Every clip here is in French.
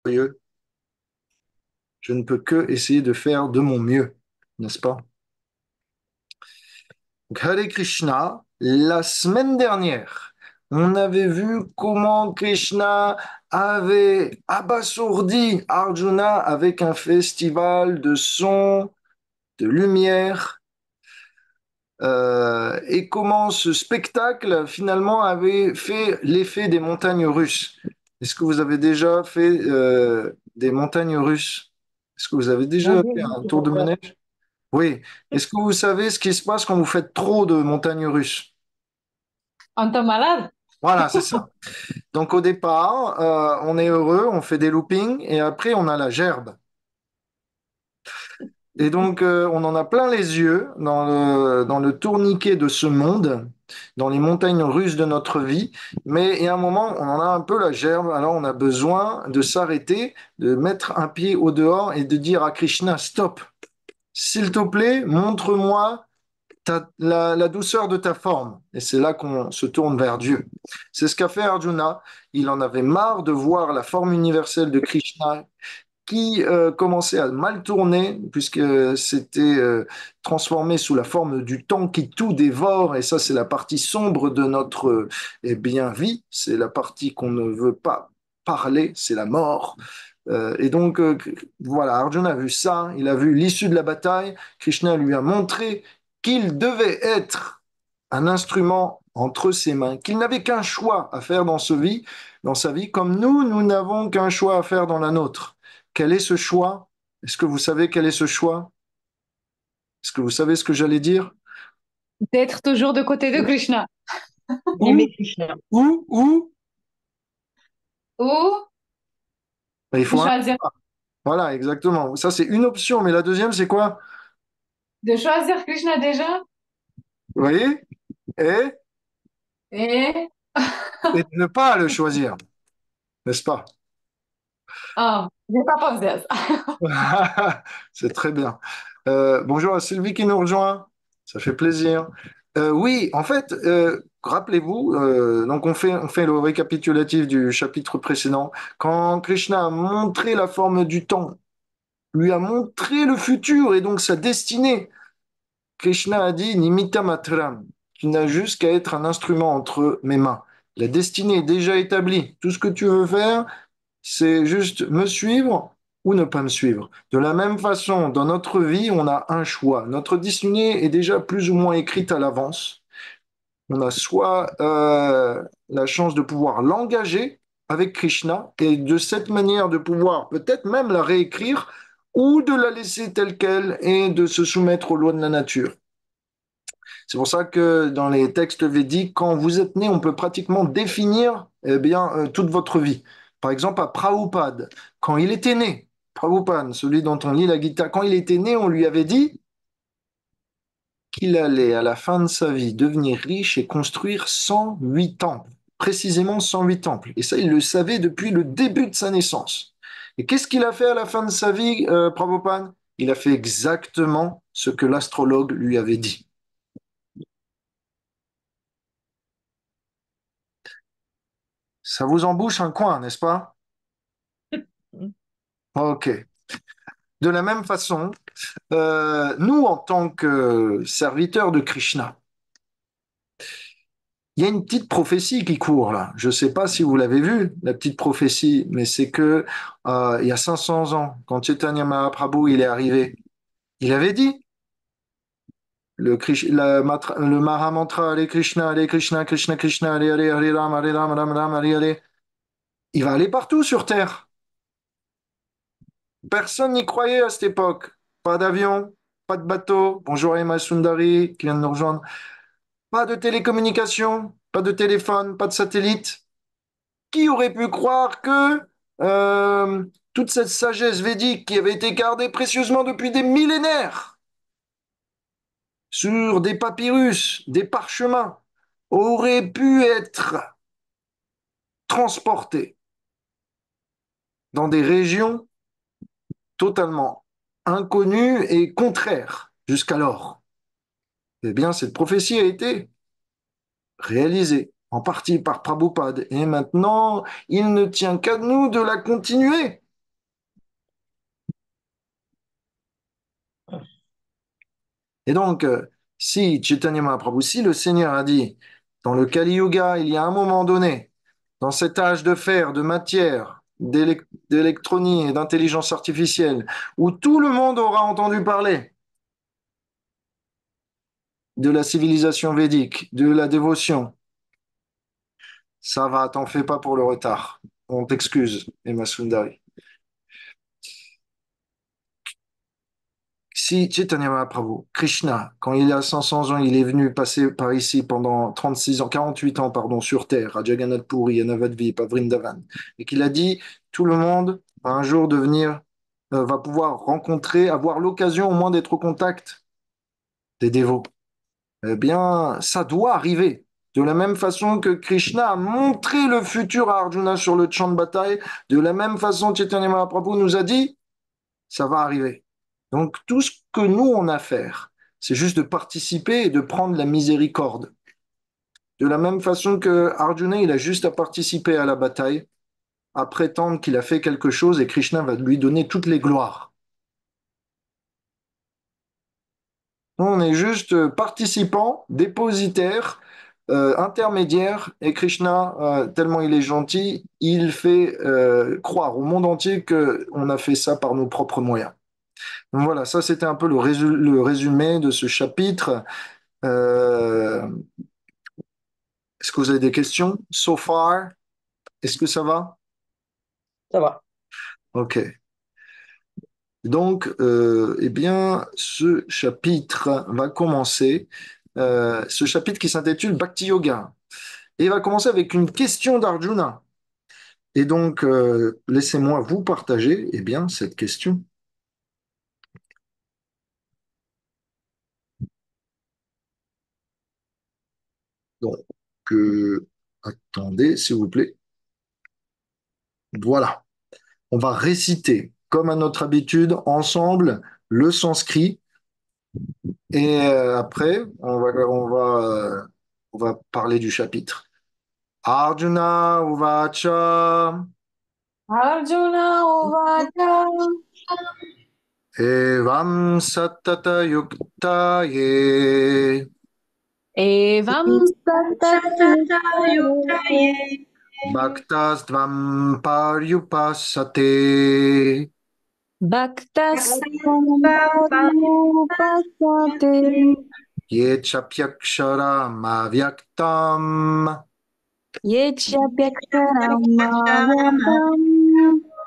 Sérieux, je ne peux que essayer de faire de mon mieux, n'est-ce pas? Donc, Hare Krishna, la semaine dernière, on avait vu comment Krishna avait abasourdi Arjuna avec un festival de sons, de lumière, et comment ce spectacle finalement avait fait l'effet des montagnes russes. Est-ce que vous avez déjà fait des montagnes russes? Est-ce que vous avez Mon déjà Dieu, fait oui, un tout tour à de fait. manège? Oui. Est-ce que vous savez ce qui se passe quand vous faites trop de montagnes russes? On tombe malade? Voilà, c'est ça. Donc au départ, on est heureux, on fait des loopings et après on a la gerbe. Et donc on en a plein les yeux dans le tourniquet de ce monde, dans les montagnes russes de notre vie. Mais il y a un moment, on en a un peu la gerbe, alors on a besoin de s'arrêter, de mettre un pied au dehors et de dire à Krishna, stop, s'il te plaît, montre-moi la douceur de ta forme. Et c'est là qu'on se tourne vers Dieu. C'est ce qu'a fait Arjuna. Il en avait marre de voir la forme universelle de Krishna qui commençait à mal tourner, puisque c'était transformé sous la forme du temps qui tout dévore, et ça c'est la partie sombre de notre vie, c'est la partie qu'on ne veut pas parler, c'est la mort. Et donc, voilà, Arjuna a vu ça, il a vu l'issue de la bataille, Krishna lui a montré qu'il devait être un instrument entre ses mains, qu'il n'avait qu'un choix à faire dans sa vie, comme nous n'avons qu'un choix à faire dans la nôtre. Quel est ce choix? Est-ce que vous savez quel est ce choix? Est-ce que vous savez ce que j'allais dire? D'être toujours de côté de Krishna. Où? Aimer Krishna. Où? Ou Ben, il de faut un... choisir, Voilà, exactement. Ça, c'est une option, mais la deuxième, c'est quoi? de choisir Krishna déjà. Vous voyez? Et, Et, et de ne pas le choisir, n'est-ce pas? j'ai pas pensé à ça. C'est très bien. Bonjour à Sylvie qui nous rejoint. Ça fait plaisir. Oui, en fait, rappelez-vous, donc on fait le récapitulatif du chapitre précédent. Quand Krishna a montré la forme du temps, lui a montré le futur et donc sa destinée, Krishna a dit Nimitta Matram, tu n'as juste qu'à être un instrument entre mes mains. La destinée est déjà établie. Tout ce que tu veux faire, c'est juste me suivre ou ne pas me suivre. De la même façon, dans notre vie, on a un choix. Notre destinée est déjà plus ou moins écrite à l'avance. On a soit la chance de pouvoir l'engager avec Krishna et de cette manière de pouvoir peut-être même la réécrire ou de la laisser telle qu'elle et de se soumettre aux lois de la nature. C'est pour ça que dans les textes védiques, quand vous êtes né, on peut pratiquement définir toute votre vie. Par exemple, à Prabhupada, quand il était né, Prabhupada, celui dont on lit la Gita, quand il était né, on lui avait dit qu'il allait à la fin de sa vie devenir riche et construire 108 temples, précisément 108 temples. Et ça, il le savait depuis le début de sa naissance. Et qu'est-ce qu'il a fait à la fin de sa vie, Prabhupada? Il a fait exactement ce que l'astrologue lui avait dit. Ça vous embouche un coin, n'est-ce pas? Ok. De la même façon, nous, en tant que serviteurs de Krishna, il y a une petite prophétie qui court là. Je ne sais pas si vous l'avez vue, la petite prophétie, mais c'est que il y a 500 ans, quand Chaitanya Mahaprabhu il est arrivé, il avait dit le Mahamantra Hare Krishna, Krishna Krishna, Hare Hare, Hare Ram, Hare Ram, Ram Ram, Hare Hare. Il va aller partout sur Terre. Personne n'y croyait à cette époque. Pas d'avion, pas de bateau. Bonjour Emma Sundari qui vient de nous rejoindre. Pas de télécommunication, pas de téléphone, pas de satellite. Qui aurait pu croire que toute cette sagesse védique qui avait été gardée précieusement depuis des millénaires sur des papyrus, des parchemins, aurait pu être transportée dans des régions totalement inconnues et contraires jusqu'alors? Eh bien, cette prophétie a été réalisée en partie par Prabhupada et maintenant, il ne tient qu'à nous de la continuer. Et donc, si Chaitanya Mahaprabhu, si le Seigneur a dit, dans le Kali Yuga, il y a un moment donné, dans cet âge de fer, de matière, d'électronique et d'intelligence artificielle, où tout le monde aura entendu parler de la civilisation védique, de la dévotion, ça va, t'en fais pas pour le retard. On t'excuse, Emma Sundari. Si Chaitanya Mahaprabhu, Krishna, quand il a 500 ans, il est venu passer par ici pendant 36 ans, 48 ans, pardon, sur Terre, à Jagannath Puri, à Navadvip, à Vrindavan, et qu'il a dit, tout le monde va un jour devenir, va pouvoir rencontrer, avoir l'occasion au moins d'être au contact des dévots. Eh bien, ça doit arriver. De la même façon que Krishna a montré le futur à Arjuna sur le champ de bataille, de la même façon Chaitanya Mahaprabhu nous a dit, ça va arriver. Donc tout ce que nous on a à faire, c'est juste de participer et de prendre la miséricorde. De la même façon que Arjuna, il a juste à participer à la bataille, à prétendre qu'il a fait quelque chose et Krishna va lui donner toutes les gloires. Nous, on est juste participants, dépositaires, intermédiaires, et Krishna, tellement il est gentil, il fait croire au monde entier qu'on a fait ça par nos propres moyens. Donc voilà, ça c'était un peu le résumé de ce chapitre. Euh, Est-ce que vous avez des questions? So far, est-ce que ça va? Ça va. Ok. Donc, eh bien, ce chapitre va commencer. Ce chapitre qui s'intitule Bhakti Yoga. Et il va commencer avec une question d'Arjuna. Et donc, laissez-moi vous partager, eh bien, cette question. Donc, attendez, s'il vous plaît. Voilà. On va réciter, comme à notre habitude, ensemble, le sanskrit. Et après, on va parler du chapitre. Arjuna Uvacha Arjuna Uvacha Evam Satata Yukta Ye Evam Satata Satyayate yuktaye Bhaktas Dvam Paryupasate Bhaktas papa Samparyupasate Ye Chapyaksharam Avyaktam Yechyapyaktaram sharama Avyaktam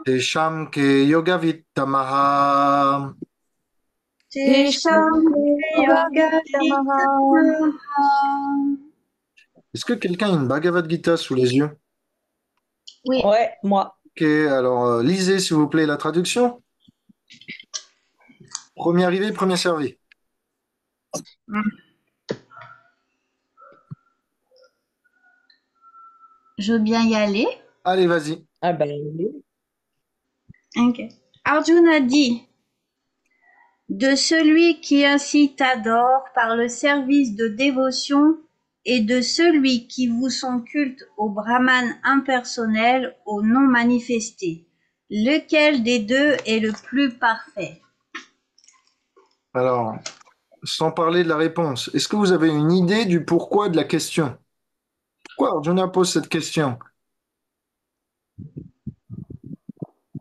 Tesham Ke Yoga Vittamaha. Tesham tesham Yoga yoga Vidamaha. vidamaha. Est-ce que quelqu'un a une Bhagavad Gita sous les yeux? Oui. Ouais, moi. Ok, alors lisez s'il vous plaît la traduction. Premier arrivé, premier servi. Je veux bien y aller. Allez, vas-y. Ah ben oui. Ok. Arjuna dit, de celui qui ainsi t'adore par le service de dévotion et de celui qui voue son culte au Brahman impersonnel, au non manifesté. Lequel des deux est le plus parfait? Alors, sans parler de la réponse, est-ce que vous avez une idée du pourquoi de la question? Pourquoi Arjuna pose cette question?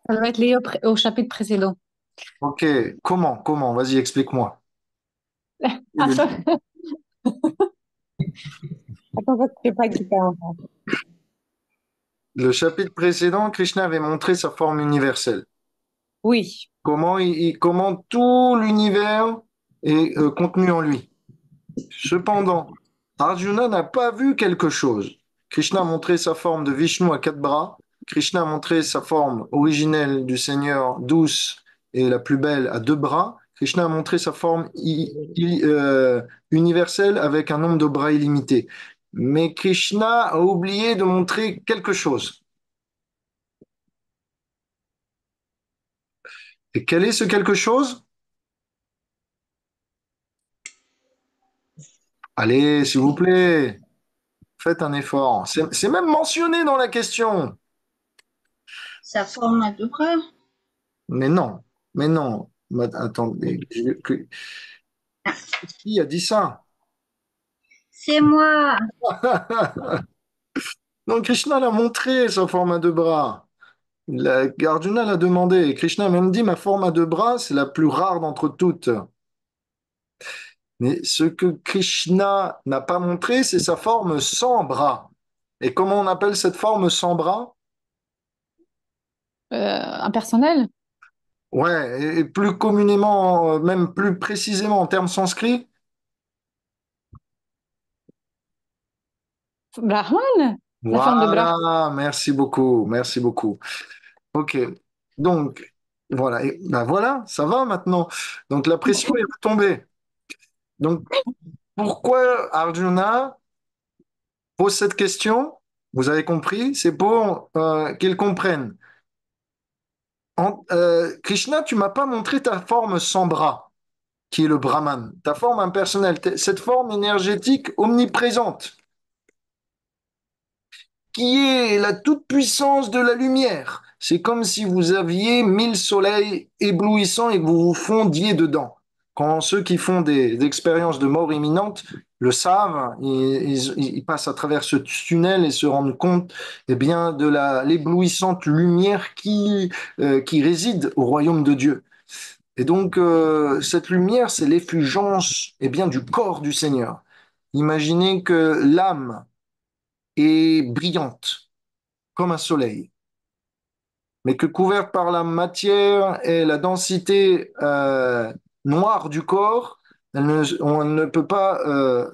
Ça doit être lié au chapitre précédent. Ok, comment? Vas-y, explique-moi. Attends, attends, parce que je sais pas qui parle. Le chapitre précédent, Krishna avait montré sa forme universelle. Oui. Comment tout l'univers est contenu en lui. Cependant, Arjuna n'a pas vu quelque chose. Krishna a montré sa forme de Vishnu à quatre bras. Krishna a montré sa forme originelle du Seigneur douce et la plus belle à deux bras. Krishna a montré sa forme universelle avec un nombre de bras illimité. Mais Krishna a oublié de montrer quelque chose. Et quel est ce quelque chose? Allez, s'il vous plaît, faites un effort. C'est même mentionné dans la question. Sa forme à peu près. Mais non, mais non. Attendez. Qui a dit ça? C'est moi. Donc Krishna l'a montré, sa forme à deux bras. Arjuna l'a demandé. Et Krishna a même dit, ma forme à deux bras, c'est la plus rare d'entre toutes. Mais ce que Krishna n'a pas montré, c'est sa forme sans bras. Et comment on appelle cette forme sans bras? Impersonnel? Ouais, et plus communément, même plus précisément en termes sanscrits. Brahman? La forme de Brahman. Voilà, merci beaucoup, merci beaucoup. Ok, donc voilà, et ben voilà, ça va maintenant. Donc la pression est retombée. Donc pourquoi Arjuna pose cette question? Vous avez compris, c'est pour qu'ils comprennent. Krishna, tu m'as pas montré ta forme sans bras, qui est le Brahman, ta forme impersonnelle, cette forme énergétique omniprésente, qui est la toute-puissance de la lumière. C'est comme si vous aviez 1000 soleils éblouissants et que vous vous fondiez dedans. Quand ceux qui font des expériences de mort imminente le savent, ils passent à travers ce tunnel et se rendent compte eh bien, de l'éblouissante lumière qui réside au royaume de Dieu. Et donc, cette lumière, c'est l'effulgence eh bien, du corps du Seigneur. Imaginez que l'âme est brillante comme un soleil, mais que couverte par la matière et la densité noire du corps, on ne peut pas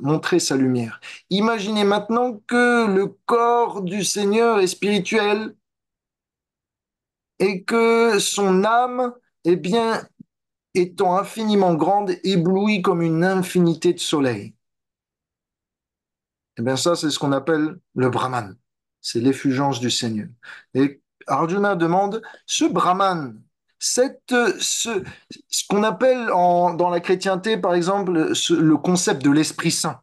montrer sa lumière. Imaginez maintenant que le corps du Seigneur est spirituel et que son âme, eh bien, étant infiniment grande, éblouie comme une infinité de soleil. Eh bien, ça, c'est ce qu'on appelle le Brahman. C'est l'effulgence du Seigneur. Et Arjuna demande, ce Brahman, ce qu'on appelle dans la chrétienté, par exemple, le concept de l'Esprit Saint.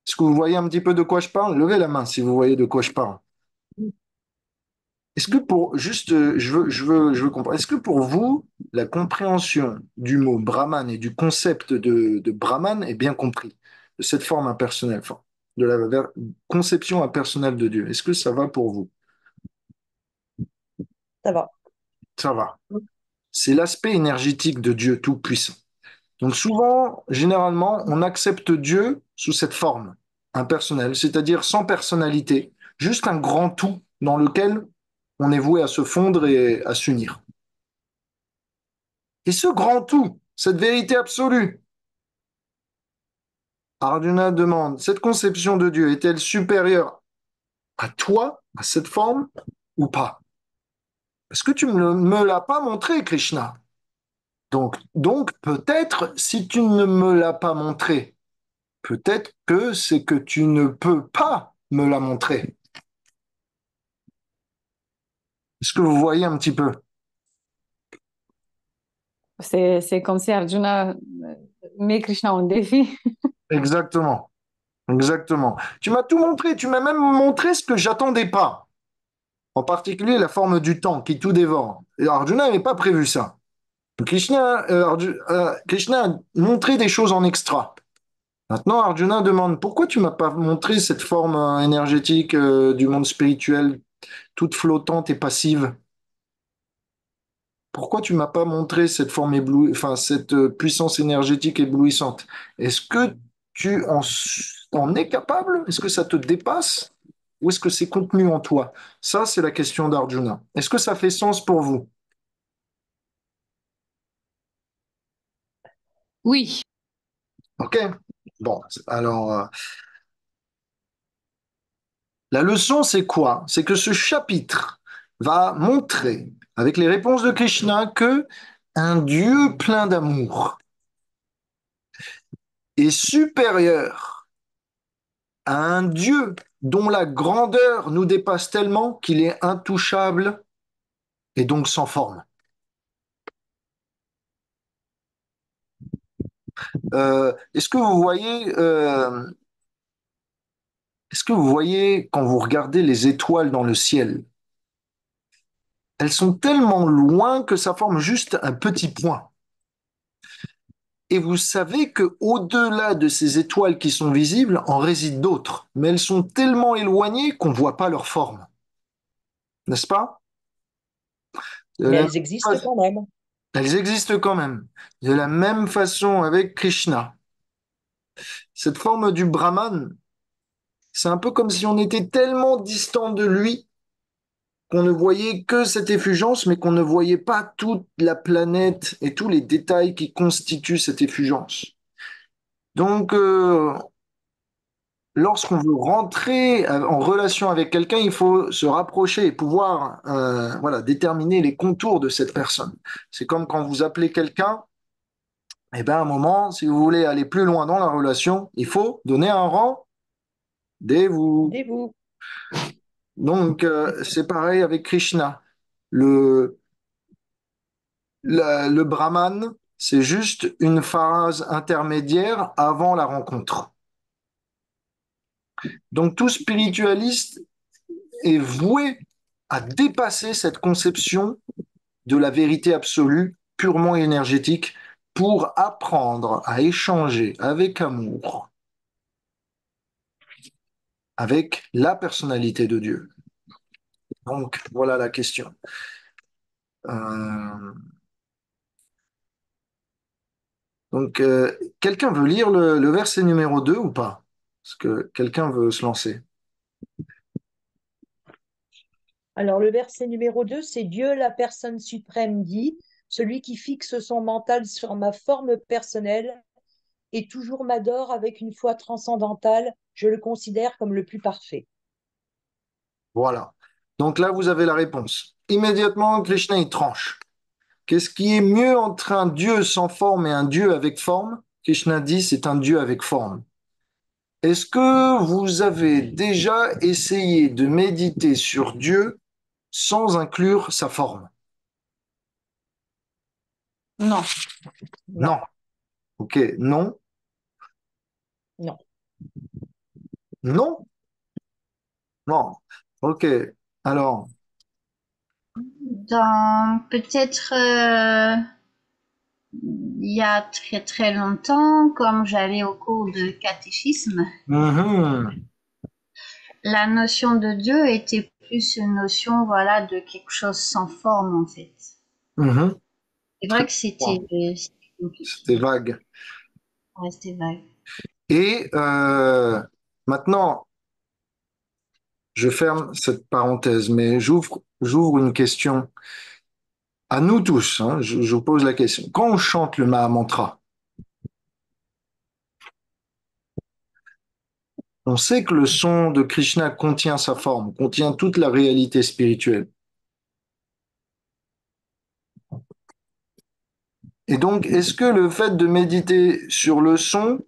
Est-ce que vous voyez un petit peu de quoi je parle? Levez la main si vous voyez de quoi je parle. Est-ce que pour, juste, je veux comprendre, est-ce que pour vous, la compréhension du mot Brahman et du concept de Brahman est bien compris, de cette forme impersonnelle, enfin, de la conception impersonnelle de Dieu? Est-ce que ça va pour vous? Ça va. Ça va. C'est l'aspect énergétique de Dieu tout-puissant. Donc souvent, généralement, on accepte Dieu sous cette forme impersonnelle, c'est-à-dire sans personnalité, juste un grand tout dans lequel on est voué à se fondre et à s'unir. Et ce grand tout, cette vérité absolue, Arjuna demande, cette conception de Dieu est-elle supérieure à toi, à cette forme, ou pas? Parce que tu ne me l'as pas montré, Krishna. Donc peut-être, si tu ne me l'as pas montré, peut-être que c'est que tu ne peux pas me la montrer. Est-ce que vous voyez un petit peu? C'est comme si Arjuna met Krishna en défi. Exactement, exactement. Tu m'as tout montré, tu m'as même montré ce que j'attendais pas. En particulier la forme du temps qui tout dévore. Et Arjuna n'avait pas prévu ça. Krishna a montré des choses en extra. Maintenant, Arjuna demande pourquoi tu m'as pas montré cette forme énergétique du monde spirituel, toute flottante et passive? Pourquoi tu m'as pas montré cette forme enfin cette puissance énergétique éblouissante? Est-ce que tu en es capable? Est-ce que ça te dépasse? Ou est-ce que c'est contenu en toi? Ça, c'est la question d'Arjuna. Est-ce que ça fait sens pour vous? Oui. Ok? Bon, alors, la leçon, c'est quoi? C'est que ce chapitre va montrer, avec les réponses de Krishna, que un Dieu plein d'amour est supérieur à un Dieu dont la grandeur nous dépasse tellement qu'il est intouchable et donc sans forme. Est-ce que vous voyez quand vous regardez les étoiles dans le ciel, elles sont tellement loin que ça forme juste un petit point. Et vous savez que au-delà de ces étoiles qui sont visibles, en résident d'autres, mais elles sont tellement éloignées qu'on ne voit pas leur forme, n'est-ce pas? De Mais la même elles existent façon- quand même. Elles existent quand même. De la même façon avec Krishna. Cette forme du Brahman, c'est un peu comme si on était tellement distant de lui qu'on ne voyait que cette effulgence, mais qu'on ne voyait pas toute la planète et tous les détails qui constituent cette effulgence. Donc, lorsqu'on veut rentrer en relation avec quelqu'un, il faut se rapprocher et pouvoir voilà, déterminer les contours de cette personne. C'est comme quand vous appelez quelqu'un, et bien à un moment, si vous voulez aller plus loin dans la relation, il faut donner un rendez-vous. Des vous. Donc, c'est pareil avec Krishna. Le, le Brahman, c'est juste une phase intermédiaire avant la rencontre. Donc, tout spiritualiste est voué à dépasser cette conception de la vérité absolue, purement énergétique, pour apprendre à échanger avec amour, avec la personnalité de Dieu. Donc, voilà la question. Euh, donc, quelqu'un veut lire le verset numéro 2 ou pas? Est-ce que quelqu'un veut se lancer? Alors, le verset numéro 2, c'est Dieu, la personne suprême, dit, celui qui fixe son mental sur ma forme personnelle et toujours m'adore avec une foi transcendantale, je le considère comme le plus parfait. Voilà. Donc là, vous avez la réponse. Immédiatement, Krishna, il tranche. Qu'est-ce qui est mieux entre un Dieu sans forme et un Dieu avec forme? Krishna dit, c'est un Dieu avec forme. Est-ce que vous avez déjà essayé de méditer sur Dieu sans inclure sa forme? Non. Non, Non. Ok, non, non. non, non. Ok, alors, Dans peut-être il y a très très longtemps, comme j'allais au cours de catéchisme, mhm, la notion de Dieu était plus une notion, voilà, de quelque chose sans forme en fait. mhm. C'est Très vrai que bien. c'était C'était compliqué, vague. c'était vague. Et maintenant, je ferme cette parenthèse, mais j'ouvre une question à nous tous. Hein, je vous pose la question. Quand on chante le Mahamantra, on sait que le son de Krishna contient sa forme, contient toute la réalité spirituelle. Et donc, est-ce que le fait de méditer sur le son,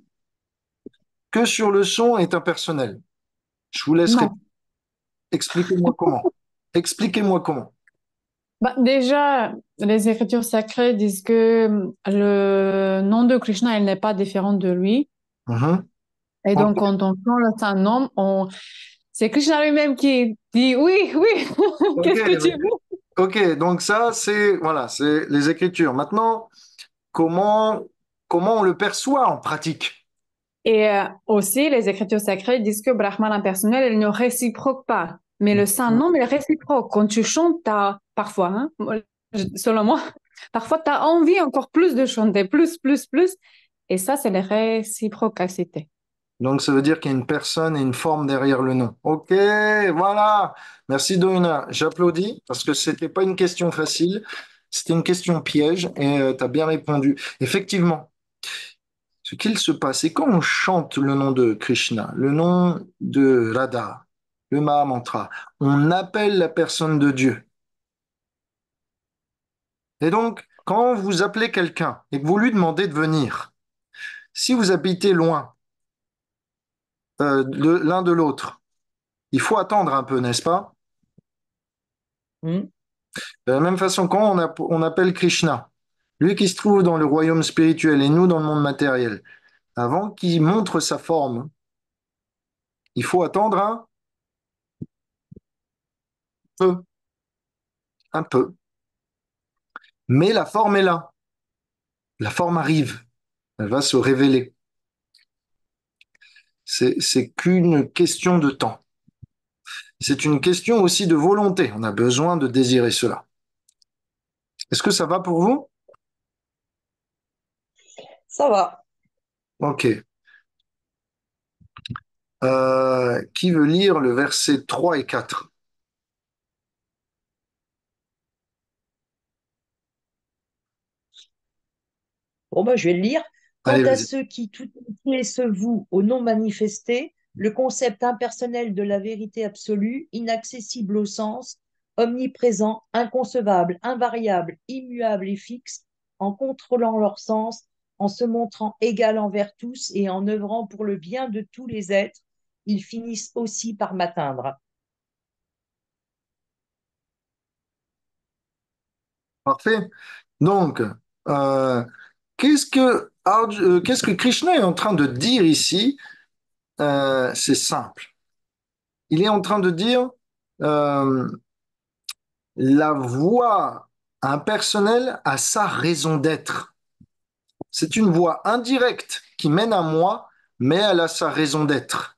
que sur le son, est impersonnel? Je vous laisse répondre. Non. Expliquez-moi comment. Expliquez-moi comment. Bah, déjà, les Écritures sacrées disent que le nom de Krishna, il n'est pas différent de lui. Mhm. Et Ok, donc, quand on chante un nom, c'est Krishna lui-même qui dit oui, oui, ok, qu'est-ce que tu veux? ok. Donc ça, c'est voilà, c'est les Écritures. Maintenant, comment comment on le perçoit en pratique? Et aussi, les Écritures sacrées disent que Brahman impersonnel, il ne réciproque pas. Mais le saint nom, il réciproque. Quand tu chantes, t'as, parfois, hein, selon moi, parfois, tu as envie encore plus de chanter, plus, plus, plus. Et ça, c'est la réciprocité. Donc ça veut dire qu'il y a une personne et une forme derrière le nom. Ok, voilà. Merci Doina. J'applaudis parce que c'était pas une question facile. C'était une question piège et tu as bien répondu. Effectivement, ce qu'il se passe, c'est quand on chante le nom de Krishna, le nom de Radha, le Mahamantra, on appelle la personne de Dieu. Et donc, quand vous appelez quelqu'un et que vous lui demandez de venir, si vous habitez loin l'un de l'autre, il faut attendre un peu, n'est-ce pas? Hmm. De la même façon, quand on appelle Krishna, lui qui se trouve dans le royaume spirituel et nous dans le monde matériel, avant qu'il montre sa forme, il faut attendre peu, un peu. Mais la forme est là, la forme arrive. Elle va se révéler. C'est qu'une question de temps. C'est une question aussi de volonté. On a besoin de désirer cela. Est-ce que ça va pour vous? Ça va. Ok. Qui veut lire le verset 3 et 4? Bon, moi, je vais le lire. Quant Allez, à vas-y. ceux qui tout entiers se vouent au non manifesté, le concept impersonnel de la vérité absolue, inaccessible au sens, omniprésent, inconcevable, invariable, immuable et fixe, en contrôlant leur sens, en se montrant égal envers tous et en œuvrant pour le bien de tous les êtres, ils finissent aussi par m'atteindre. Parfait. Donc, euh, qu'est-ce que Krishna est en train de dire ici? C'est simple. Il est en train de dire euh, la voix impersonnelle a sa raison d'être. C'est une voix indirecte qui mène à moi, mais elle a sa raison d'être.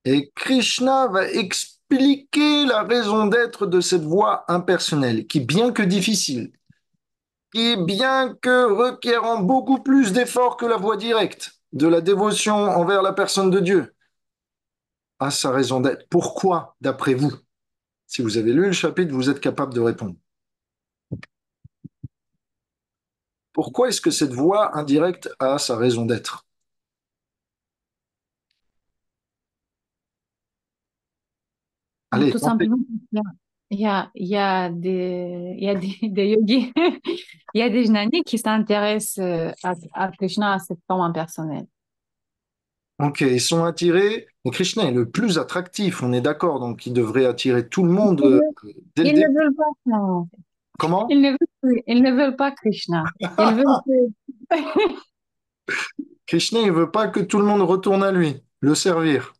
Et Krishna va expliquer la raison d'être de cette voix impersonnelle, qui, bien que difficile, qui, bien que requérant beaucoup plus d'efforts que la voie directe de la dévotion envers la personne de Dieu, a sa raison d'être. Pourquoi, d'après vous? Si vous avez lu le chapitre, vous êtes capable de répondre. Pourquoi est-ce que cette voie indirecte a sa raison d'être? Allez, Tout tentez. simplement, il y a des yogis, il y a des jnani qui s'intéressent à Krishna, à cette forme impersonnelle. Ok, ils sont attirés. Et Krishna est le plus attractif, on est d'accord, donc il devrait attirer tout le monde dès le Ils ne début. veulent pas ça. Comment? Ils ne veulent pas Krishna. Ils veulent que... Krishna, il veut pas que tout le monde retourne à lui, le servir.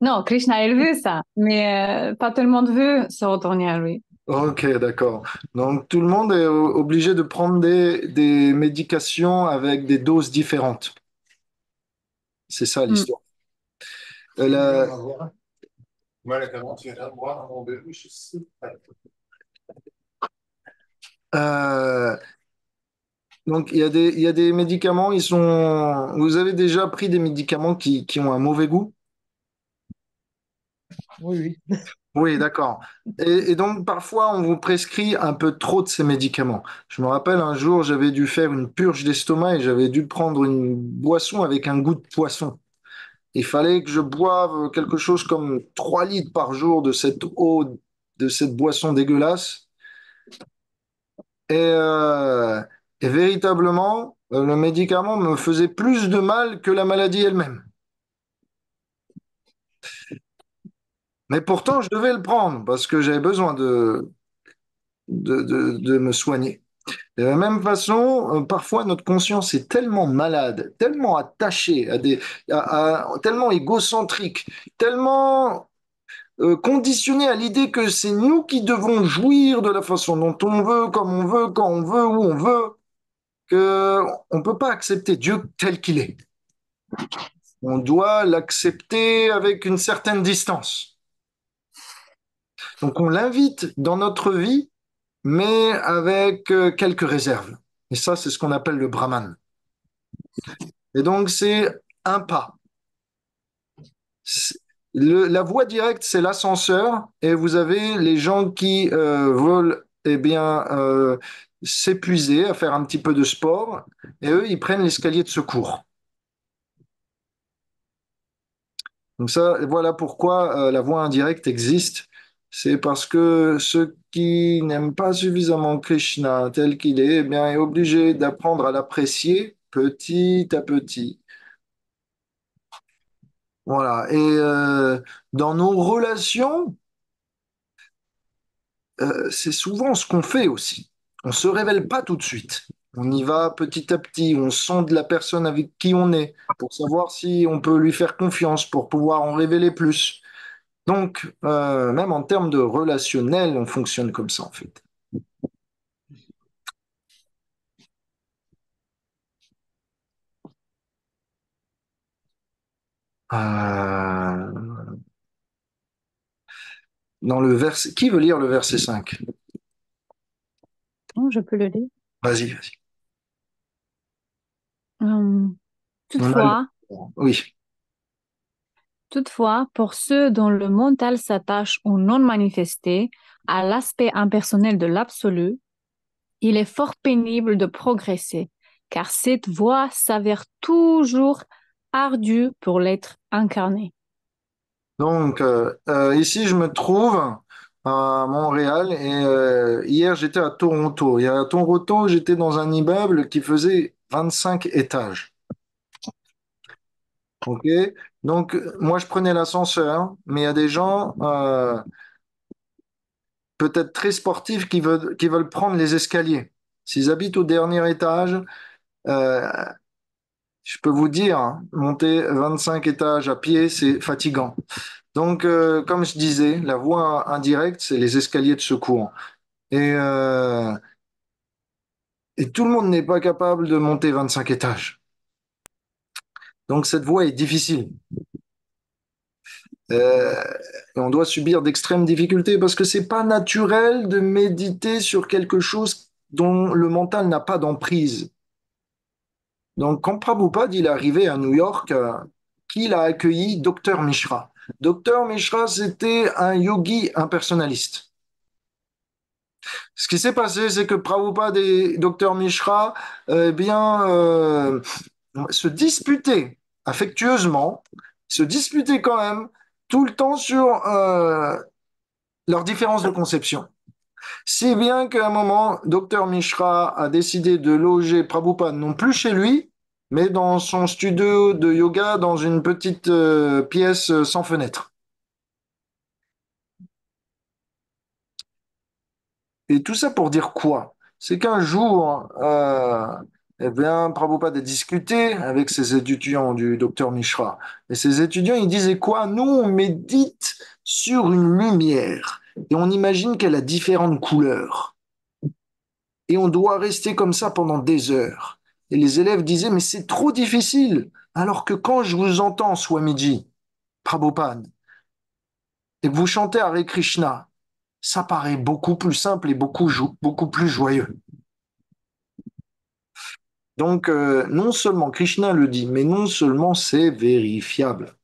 Non, Krishna, il veut ça, mais pas tout le monde veut se retourner à lui. Ok, d'accord. Donc tout le monde est obligé de prendre des médications avec des doses différentes. C'est ça Hmm. l'histoire. La- euh, donc il y a des médicaments, ils sont. Vous avez déjà pris des médicaments qui ont un mauvais goût? Oui, oui. Oui, d'accord. Et donc, parfois, on vous prescrit un peu trop de ces médicaments. Je me rappelle un jour, j'avais dû faire une purge d'estomac et j'avais dû prendre une boisson avec un goût de poisson. Il fallait que je boive quelque chose comme 3 litres par jour de cette eau, de cette boisson dégueulasse. Et, euh, et véritablement, le médicament me faisait plus de mal que la maladie elle-même. Mais pourtant, je devais le prendre parce que j'avais besoin de me soigner. De la même façon, parfois notre conscience est tellement malade, tellement attachée tellement égocentrique, tellement conditionnée à l'idée que c'est nous qui devons jouir de la façon dont on veut, comme on veut, quand on veut, où on veut, que on peut pas accepter Dieu tel qu'il est. On doit l'accepter avec une certaine distance. Donc on l'invite dans notre vie, mais avec quelques réserves. Et ça, c'est ce qu'on appelle le Brahman. Et donc, c'est un pas. C'est- la voie directe, c'est l'ascenseur, et vous avez les gens qui veulent eh bien, s'épuiser, à faire un petit peu de sport, et eux, ils prennent l'escalier de secours. Donc ça, voilà pourquoi la voie indirecte existe. C'est parce que ceux qui n'aiment pas suffisamment Krishna tel qu'il est, eh bien, est obligé d'apprendre à l'apprécier petit à petit. Voilà. Et dans nos relations, c'est souvent ce qu'on fait aussi. On se révèle pas tout de suite. On y va petit à petit, on sonde la personne avec qui on est pour savoir si on peut lui faire confiance, pour pouvoir en révéler plus. Donc, même en termes de relationnel, on fonctionne comme ça en fait. dans le verset. Qui veut lire le verset 5? Oh, je peux le lire. Vas-y, vas-y. Hum, On a toutefois, Oui. toutefois, pour ceux dont le mental s'attache au non manifesté, à l'aspect impersonnel de l'absolu, il est fort pénible de progresser, car cette voie s'avère toujours ardue pour l'être incarné. Donc, ici, je me trouve à Montréal et hier, j'étais à Toronto. Et à Toronto, j'étais dans un immeuble qui faisait 25 étages. OK? Donc, moi, je prenais l'ascenseur, mais il y a des gens peut-être très sportifs qui veulent prendre les escaliers. S'ils habitent au dernier étage, euh, je peux vous dire, hein, monter 25 étages à pied, c'est fatigant. Donc, comme je disais, la voie indirecte, c'est les escaliers de secours. Et, euh, et tout le monde n'est pas capable de monter 25 étages. Donc, cette voie est difficile. Euh, et on doit subir d'extrêmes difficultés parce que c'est pas naturel de méditer sur quelque chose dont le mental n'a pas d'emprise. Donc, quand Prabhupada il est arrivé à New York, qui l'a accueilli? Docteur Mishra. Docteur Mishra, c'était un yogi impersonnaliste. Ce qui s'est passé, c'est que Prabhupada et Docteur Mishra, se disputaient affectueusement, se disputaient quand même tout le temps sur leurs différences de conception. Si bien qu'à un moment, Docteur Mishra a décidé de loger Prabhupada non plus chez lui, mais dans son studio de yoga dans une petite pièce sans fenêtre. Et tout ça pour dire quoi? C'est qu'un jour, Prabhupada a discuté avec ses étudiants du docteur Mishra. Et ces étudiants, ils disaient quoi? Nous, on médite sur une lumière et on imagine qu'elle a différentes couleurs. Et on doit rester comme ça pendant des heures. Et les élèves disaient, mais c'est trop difficile. Alors que quand je vous entends, Swamiji, Prabhupada, et que vous chantez Hare Krishna, ça paraît beaucoup plus simple et beaucoup plus joyeux. Donc, non seulement Krishna le dit, mais non seulement c'est vérifiable.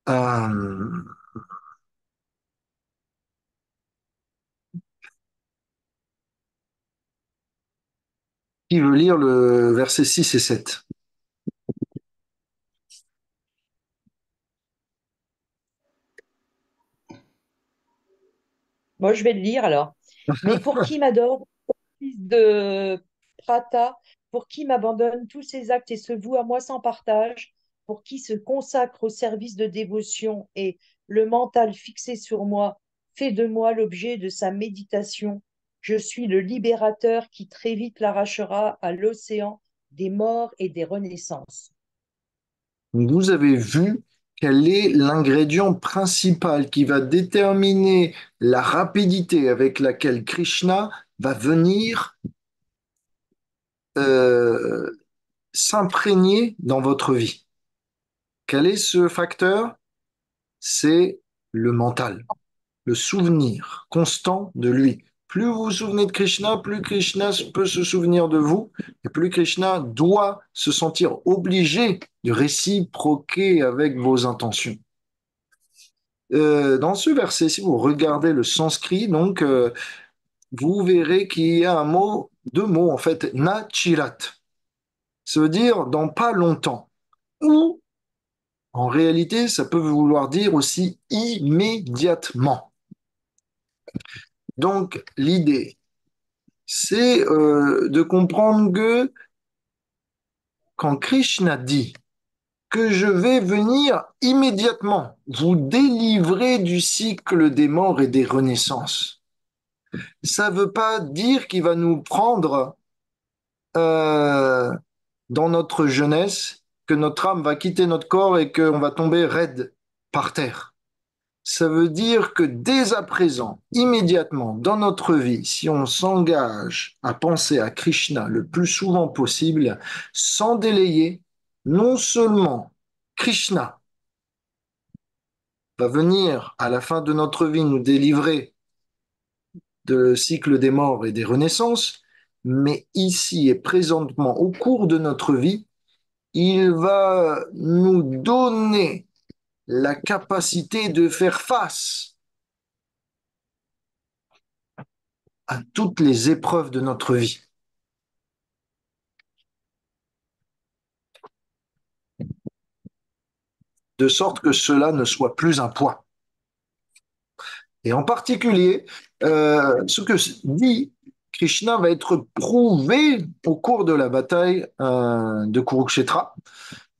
Euh, qui veut lire le verset 6 et 7? Moi, je vais le lire alors. Mais pour qui m'adore, fils de Prata, pour qui m'abandonne tous ses actes et se voue à moi sans partage, pour qui se consacre au service de dévotion et le mental fixé sur moi fait de moi l'objet de sa méditation, je suis le libérateur qui très vite l'arrachera à l'océan des morts et des renaissances. Vous avez vu quel est l'ingrédient principal qui va déterminer la rapidité avec laquelle Krishna va venir euh, s'imprégner dans votre vie. Quel est ce facteur? C'est le mental, le souvenir constant de lui. Plus vous vous souvenez de Krishna, plus Krishna peut se souvenir de vous, et plus Krishna doit se sentir obligé de réciproquer avec vos intentions. Dans ce verset, si vous regardez le sanskrit, donc, vous verrez qu'il y a deux mots en fait, nachirat. Ça veut dire dans pas longtemps. Ou en réalité, ça peut vouloir dire aussi immédiatement. Donc, l'idée, c'est de comprendre que quand Krishna dit que je vais venir immédiatement vous délivrer du cycle des morts et des renaissances, ça ne veut pas dire qu'il va nous prendre euh, dans notre jeunesse, que notre âme va quitter notre corps et qu'on va tomber raide par terre. Ça veut dire que dès à présent, immédiatement, dans notre vie, si on s'engage à penser à Krishna le plus souvent possible, sans délayer, non seulement Krishna va venir à la fin de notre vie nous délivrer du cycle des morts et des renaissances, mais ici et présentement, au cours de notre vie, il va nous donner la capacité de faire face à toutes les épreuves de notre vie. De sorte que cela ne soit plus un poids. Et en particulier, ce que dit Krishna va être prouvé au cours de la bataille de Kurukshetra,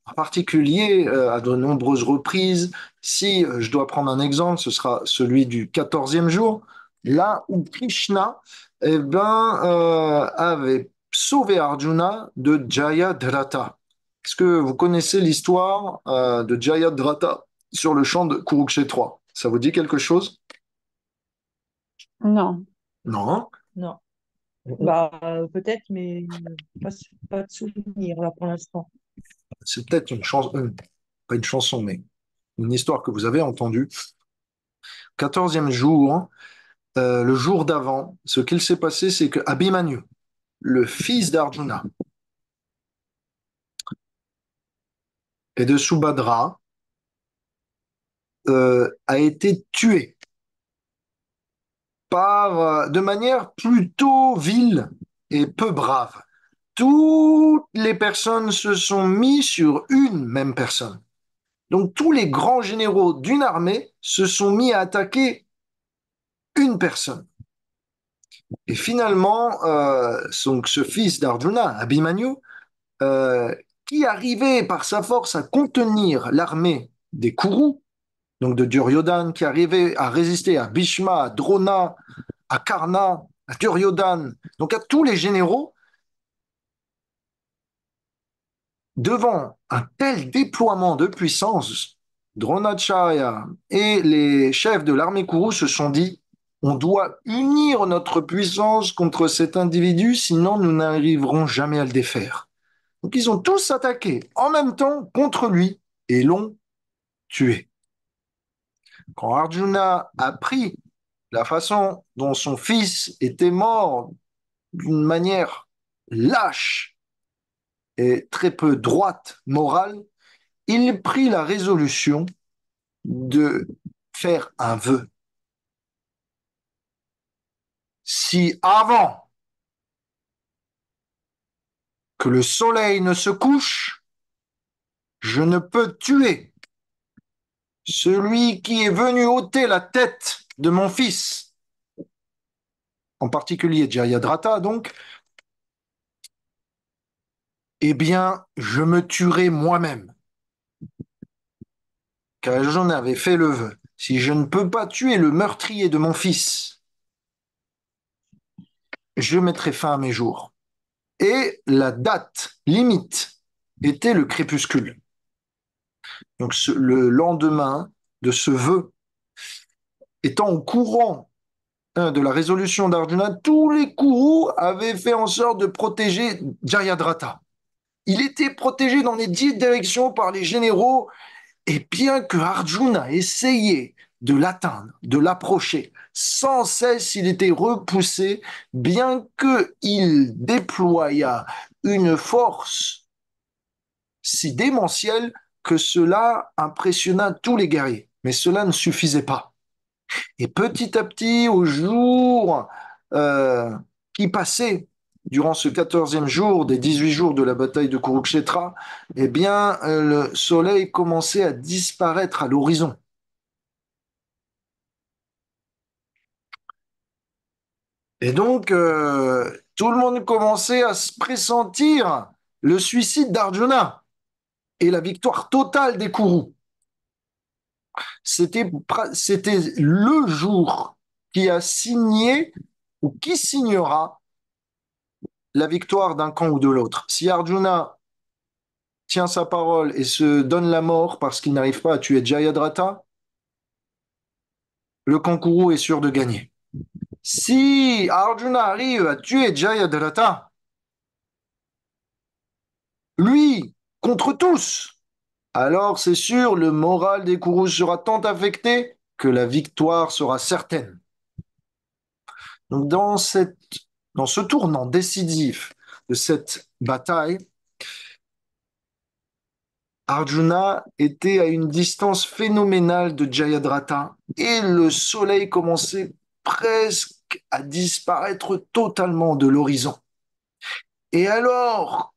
en particulier à de nombreuses reprises. Si je dois prendre un exemple, ce sera celui du 14e jour, là où Krishna avait sauvé Arjuna de Jayadratha. Est-ce que vous connaissez l'histoire de Jayadratha sur le champ de Kurukshetra? Ça vous dit quelque chose? Non. Non. Non. Bah, peut-être, mais pas, pas de souvenir là pour l'instant. C'est peut-être une chanson, pas une chanson, mais une histoire que vous avez entendue. 14e jour, le jour d'avant, ce qu'il s'est passé, c'est que Abhimanyu, le fils d'Arjuna et de Subhadra, a été tué de manière plutôt vile et peu brave. Toutes les personnes se sont mis sur une même personne. Donc tous les grands généraux d'une armée se sont mis à attaquer une personne. Et finalement, donc ce fils d'Arjuna, Abhimanyu, euh, qui arrivait par sa force à contenir l'armée des Kourous, donc de Duryodhana, qui arrivait à résister à Bhishma, à Drona, à Karna, à Duryodhana, donc à tous les généraux, devant un tel déploiement de puissance, Dronacharya et les chefs de l'armée Kourou se sont dit, on doit unir notre puissance contre cet individu, sinon nous n'arriverons jamais à le défaire. Donc ils ont tous attaqué en même temps contre lui et l'ont tué. Quand Arjuna a appris la façon dont son fils était mort d'une manière lâche et très peu droite, morale, il prit la résolution de faire un vœu. Si avant que le soleil ne se couche, je ne peux tuer celui qui est venu ôter la tête de mon fils, en particulier Jayadratha donc, eh bien, je me tuerai moi-même. Car j'en avais fait le vœu. Si je ne peux pas tuer le meurtrier de mon fils, je mettrai fin à mes jours. Et la date limite était le crépuscule. Donc le lendemain de ce vœu, étant au courant de la résolution d'Arjuna, tous les Kourous avaient fait en sorte de protéger Jayadratha. Il était protégé dans les 10 directions par les généraux, et bien que Arjuna essayait de l'atteindre, de l'approcher, sans cesse il était repoussé, bien qu'il déploya une force si démentielle que cela impressionna tous les guerriers. Mais cela ne suffisait pas. Et petit à petit, au jour qui passait, durant ce 14e jour des 18 jours de la bataille de Kurukshetra, eh bien, le soleil commençait à disparaître à l'horizon. Et donc, tout le monde commençait à se pressentir le suicide d'Arjuna et la victoire totale des Kourous. C'était le jour qui a signé ou qui signera la victoire d'un camp ou de l'autre. Si Arjuna tient sa parole et se donne la mort parce qu'il n'arrive pas à tuer Jayadratha, le kangourou est sûr de gagner. Si Arjuna arrive à tuer Jayadratha, lui, contre tous, alors c'est sûr, le moral des Kourous sera tant affecté que la victoire sera certaine. Donc dans ce tournant décisif de cette bataille, Arjuna était à une distance phénoménale de Jayadratha et le soleil commençait presque à disparaître totalement de l'horizon. Et alors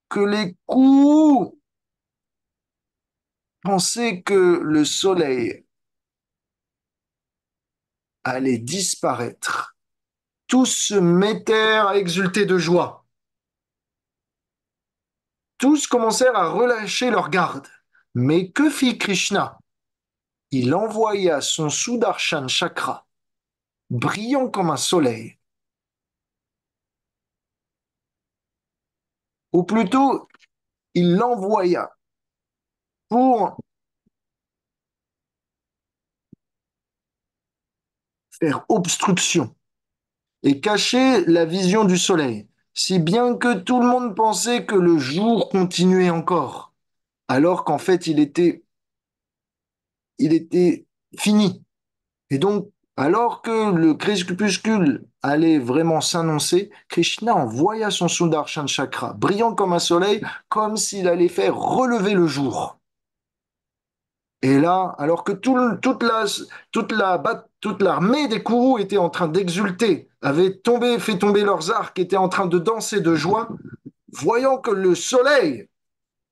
que les coups pensaient que le soleil allait disparaître, tous se mettèrent à exulter de joie. Tous commencèrent à relâcher leur garde. Mais que fit Krishna? Il envoya son Sudarshan Chakra, brillant comme un soleil, ou plutôt, il l'envoya pour faire obstruction et cacher la vision du soleil, si bien que tout le monde pensait que le jour continuait encore, alors qu'en fait il était fini. Et donc, alors que le crépuscule allait vraiment s'annoncer, Krishna envoya son Sudarshan Chakra, brillant comme un soleil, comme s'il allait faire relever le jour. Et là, alors que toute l'armée des Kourous était en train d'exulter, fait tomber leurs arcs, était en train de danser de joie, voyant que le soleil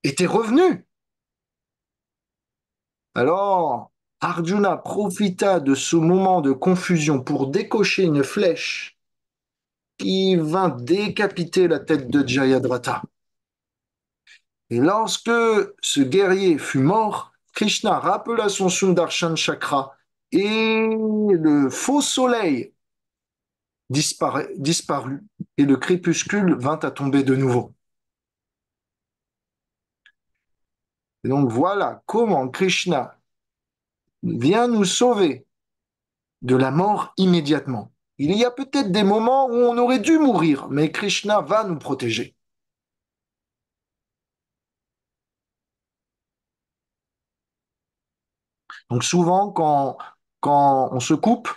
était revenu, alors Arjuna profita de ce moment de confusion pour décocher une flèche qui vint décapiter la tête de Jayadratha. Et lorsque ce guerrier fut mort, Krishna rappela son Sundarshan Chakra et le faux soleil disparut et le crépuscule vint à tomber de nouveau. Et donc voilà comment Krishna vient nous sauver de la mort immédiatement. Il y a peut-être des moments où on aurait dû mourir, mais Krishna va nous protéger. Donc souvent, quand on se coupe,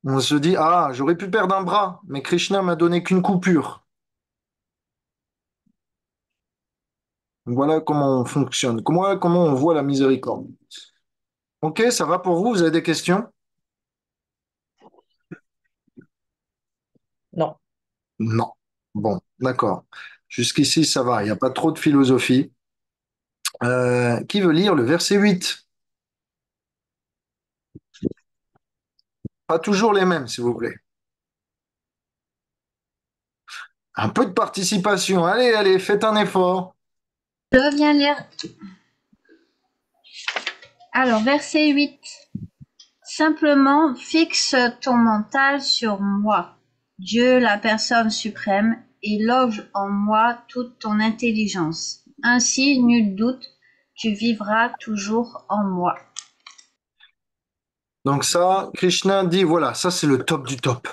on se dit, ah, j'aurais pu perdre un bras, mais Krishna m'a donné qu'une coupure. Voilà comment on fonctionne, comment on voit la miséricorde. Ok, ça va pour vous? Vous avez des questions? Non. Non. Bon, d'accord. Jusqu'ici, ça va, il n'y a pas trop de philosophie. Qui veut lire le verset 8? Pas toujours les mêmes, s'il vous plaît. Un peu de participation. Allez, allez, faites un effort. Je viens lire. Alors, verset 8. Simplement, fixe ton mental sur moi, Dieu la personne suprême, et loge en moi toute ton intelligence. Ainsi, nul doute, tu vivras toujours en moi. Donc ça, Krishna dit, voilà, ça c'est le top du top.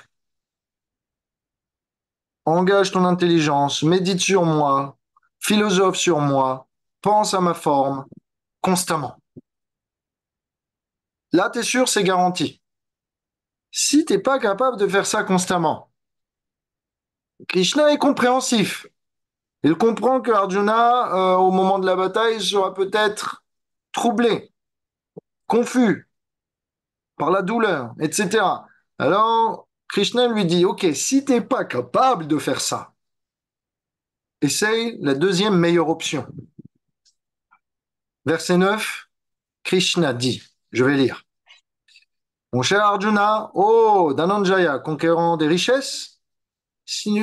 Engage ton intelligence, médite sur moi, philosophe sur moi, pense à ma forme, constamment. Là, t'es sûr, c'est garanti. Si t'es pas capable de faire ça constamment, Krishna est compréhensif. Il comprend que Arjuna, au moment de la bataille, sera peut-être troublé, confus par la douleur, etc. Alors, Krishna lui dit, OK, si t'es pas capable de faire ça, essaye la deuxième meilleure option. Verset 9, Krishna dit, je vais lire. Mon cher Arjuna, ô Dhananjaya, conquérant des richesses, si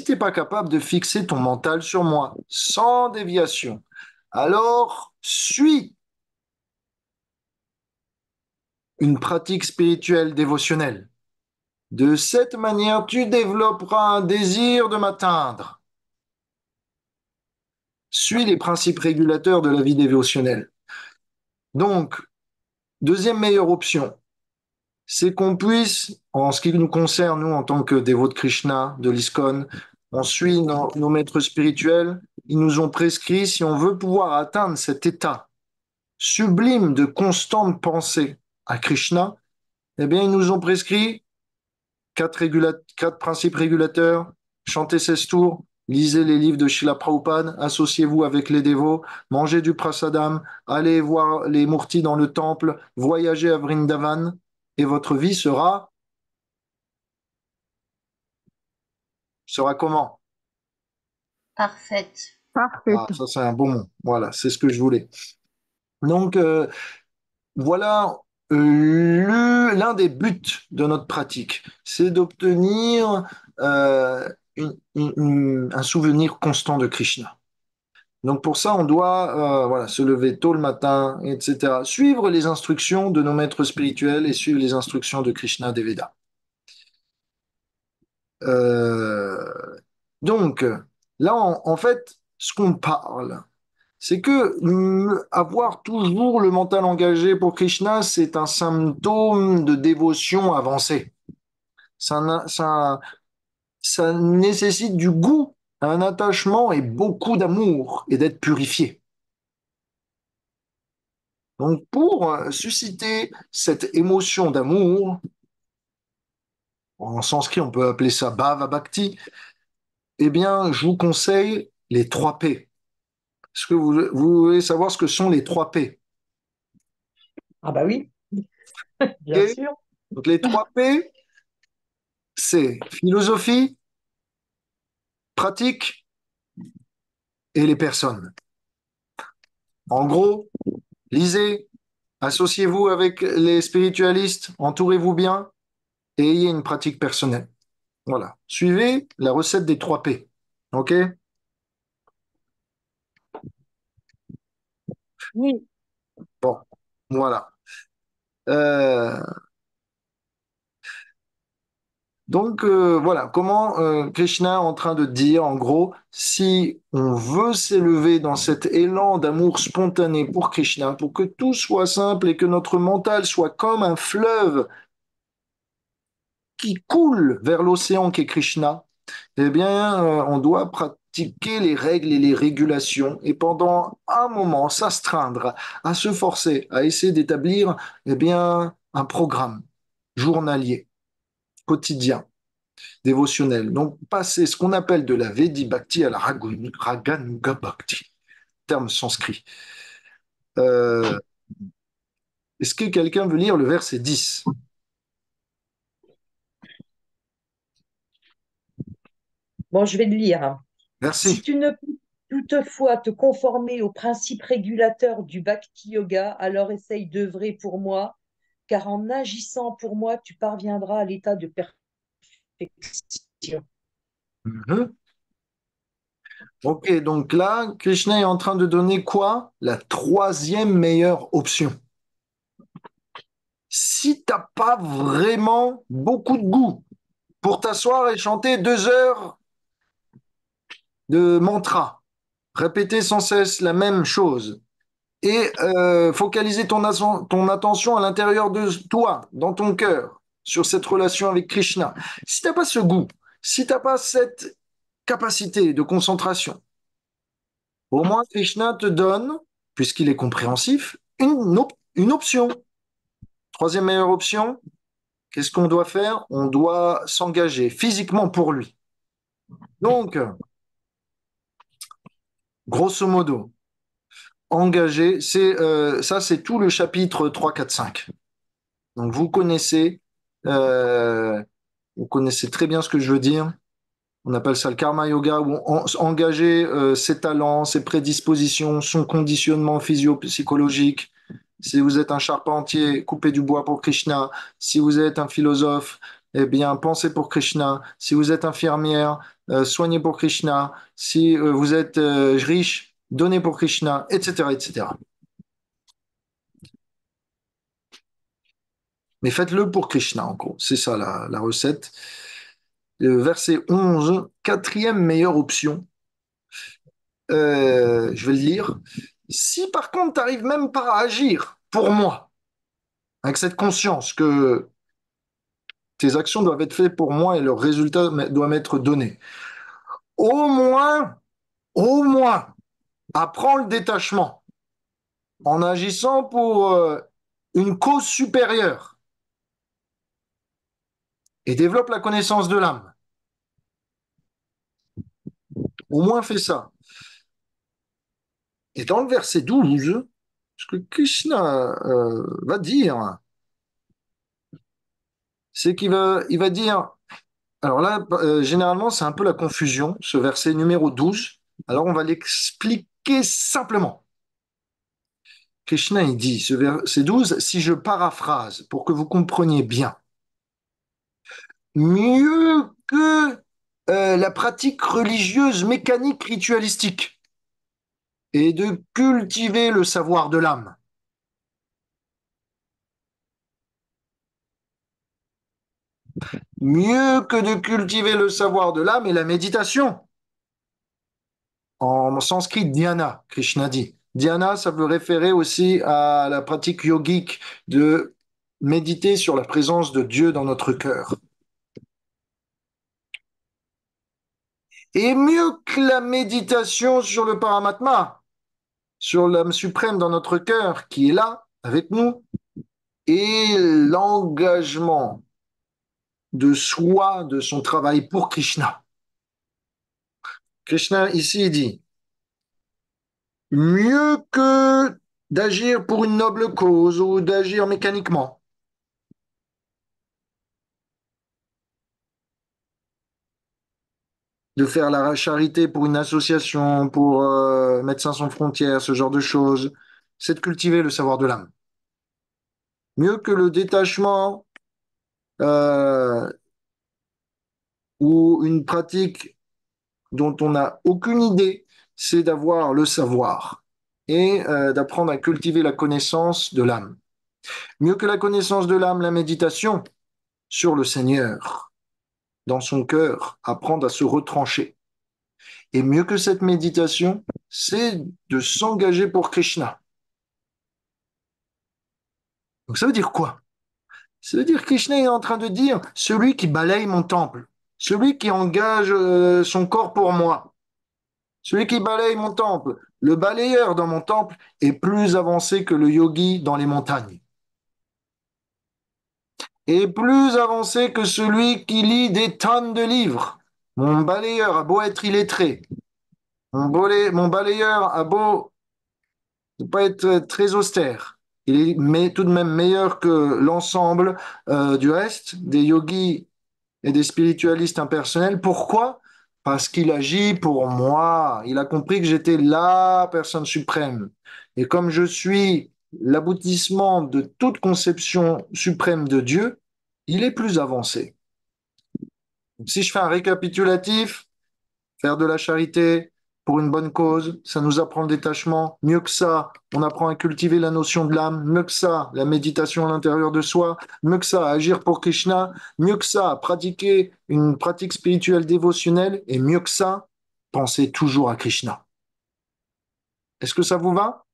t'es pas capable de fixer ton mental sur moi sans déviation, alors suis une pratique spirituelle dévotionnelle. De cette manière, tu développeras un désir de m'atteindre. Suis les principes régulateurs de la vie dévotionnelle. Donc, deuxième meilleure option, c'est qu'on puisse, en ce qui nous concerne, nous, en tant que dévots de Krishna, de l'ISKCON, on suit nos maîtres spirituels, ils nous ont prescrit, si on veut pouvoir atteindre cet état sublime de constante pensée à Krishna, eh bien, ils nous ont prescrit quatre principes régulateurs, chantez 16 tours, lisez les livres de Srila Prabhupada, associez-vous avec les dévots, mangez du prasadam, allez voir les murtis dans le temple, voyagez à Vrindavan, et votre vie sera comment? Parfaite. Parfait. Ah, ça c'est un bon mot. Voilà, c'est ce que je voulais. Donc, voilà l'un des buts de notre pratique, c'est d'obtenir un souvenir constant de Krishna. Donc pour ça, on doit voilà, se lever tôt le matin, etc. Suivre les instructions de nos maîtres spirituels et suivre les instructions de Krishna des Védas. Donc là, en fait, ce qu'on parle, c'est que avoir toujours le mental engagé pour Krishna, c'est un symptôme de dévotion avancée. Ça nécessite du goût, un attachement et beaucoup d'amour et d'être purifié. Donc pour susciter cette émotion d'amour, en sanskrit on peut appeler ça bhava bhakti, eh bien je vous conseille les 3 P. Est-ce que vous voulez savoir ce que sont les 3 P? Ah bah oui, bien Ok. sûr. Donc les 3 P, c'est philosophie, pratique et les personnes. En gros, lisez, associez-vous avec les spiritualistes, entourez-vous bien et ayez une pratique personnelle. Voilà. Suivez la recette des 3 P. OK? Oui. Bon, voilà. Euh, donc voilà, comment Krishna est en train de dire, en gros, si on veut s'élever dans cet élan d'amour spontané pour Krishna, pour que tout soit simple et que notre mental soit comme un fleuve qui coule vers l'océan qu'est Krishna, eh bien, on doit pratiquer les règles et les régulations et pendant un moment s'astreindre à se forcer, à essayer d'établir, eh bien, un programme journalier, quotidien, dévotionnel. Donc, passer ce qu'on appelle de la Vedi Bhakti à la Raganuga Bhakti, terme sanskrit. Euh, Est-ce que quelqu'un veut lire le verset 10? Bon, je vais le lire. Si Merci. tu ne peux toutefois te conformer aux principes régulateurs du Bhakti Yoga, alors essaye d'œuvrer pour moi, car en agissant pour moi, tu parviendras à l'état de perfection. Mhm. Ok, donc là, Krishna est en train de donner quoi? La troisième meilleure option. Si t'as pas vraiment beaucoup de goût pour t'asseoir et chanter 2 heures de mantra, répéter sans cesse la même chose et focaliser ton attention à l'intérieur de toi, dans ton cœur, sur cette relation avec Krishna. Si t'as pas ce goût, si t'as pas cette capacité de concentration, au moins Krishna te donne, puisqu'il est compréhensif, une option. Troisième meilleure option, qu'est-ce qu'on doit faire? On doit s'engager physiquement pour lui. Donc, grosso modo, engager, ça c'est tout le chapitre 3, 4, 5. Donc euh, vous connaissez très bien ce que je veux dire. On appelle ça le karma yoga, où engager ses talents, ses prédispositions, son conditionnement physio-psychologique. Si vous êtes un charpentier, coupez du bois pour Krishna. Si vous êtes un philosophe, eh bien, pensez pour Krishna. Si vous êtes infirmière, soignez pour Krishna. Si vous êtes riche, donnez pour Krishna, etc., etc. Mais faites-le pour Krishna, en gros. C'est ça la recette. Verset 11, quatrième meilleure option. Je vais le lire. Si par contre, tu n'arrives même pas à agir pour moi, avec cette conscience que Tes actions doivent être faites pour moi et leurs résultats doivent m'être donnés. Au moins, au moins, apprends le détachement en agissant pour une cause supérieure et développe la connaissance de l'âme. Au moins fais ça. Et dans le verset 12, ce que Krishna va dire, c'est il va dire, alors là, généralement, c'est un peu la confusion, ce verset numéro 12. Alors, on va l'expliquer simplement. Krishna, il dit, ce verset 12, si je paraphrase pour que vous compreniez bien, mieux que la pratique religieuse mécanique ritualistique et de cultiver le savoir de l'âme. Mieux que de cultiver le savoir de l'âme et la méditation. En sanskrit, dhyana, Krishna dit. Dhyana, ça veut référer aussi à la pratique yogique de méditer sur la présence de Dieu dans notre cœur. Et mieux que la méditation sur le Paramatma, sur l'âme suprême dans notre cœur, qui est là, avec nous, et l'engagement de soi, de son travail pour Krishna. Krishna, ici, il dit, mieux que d'agir pour une noble cause ou d'agir mécaniquement, de faire la charité pour une association, pour Médecins sans frontières, ce genre de choses, c'est de cultiver le savoir de l'âme. Mieux que le détachement euh, ou une pratique dont on n'a aucune idée, c'est d'avoir le savoir et d'apprendre à cultiver la connaissance de l'âme. Mieux que la connaissance de l'âme, la méditation sur le Seigneur, dans son cœur, apprendre à se retrancher. Et mieux que cette méditation, c'est de s'engager pour Krishna. Donc ça veut dire quoi? Ça veut dire que Krishna est en train de dire, celui qui balaye mon temple, celui qui engage son corps pour moi, celui qui balaye mon temple, le balayeur dans mon temple est plus avancé que le yogi dans les montagnes. Est plus avancé que celui qui lit des tonnes de livres. Mon balayeur a beau être illettré, mon balayeur a beau ne pas être très austère. Il est mais tout de même meilleur que l'ensemble du reste des yogis et des spiritualistes impersonnels. Pourquoi? Parce qu'il agit pour moi. Il a compris que j'étais la personne suprême. Et comme je suis l'aboutissement de toute conception suprême de Dieu, il est plus avancé. Donc, si je fais un récapitulatif, faire de la charité pour une bonne cause, ça nous apprend le détachement. Mieux que ça, on apprend à cultiver la notion de l'âme. Mieux que ça, la méditation à l'intérieur de soi. Mieux que ça, agir pour Krishna. Mieux que ça, pratiquer une pratique spirituelle dévotionnelle. Et mieux que ça, penser toujours à Krishna. Est-ce que ça vous va?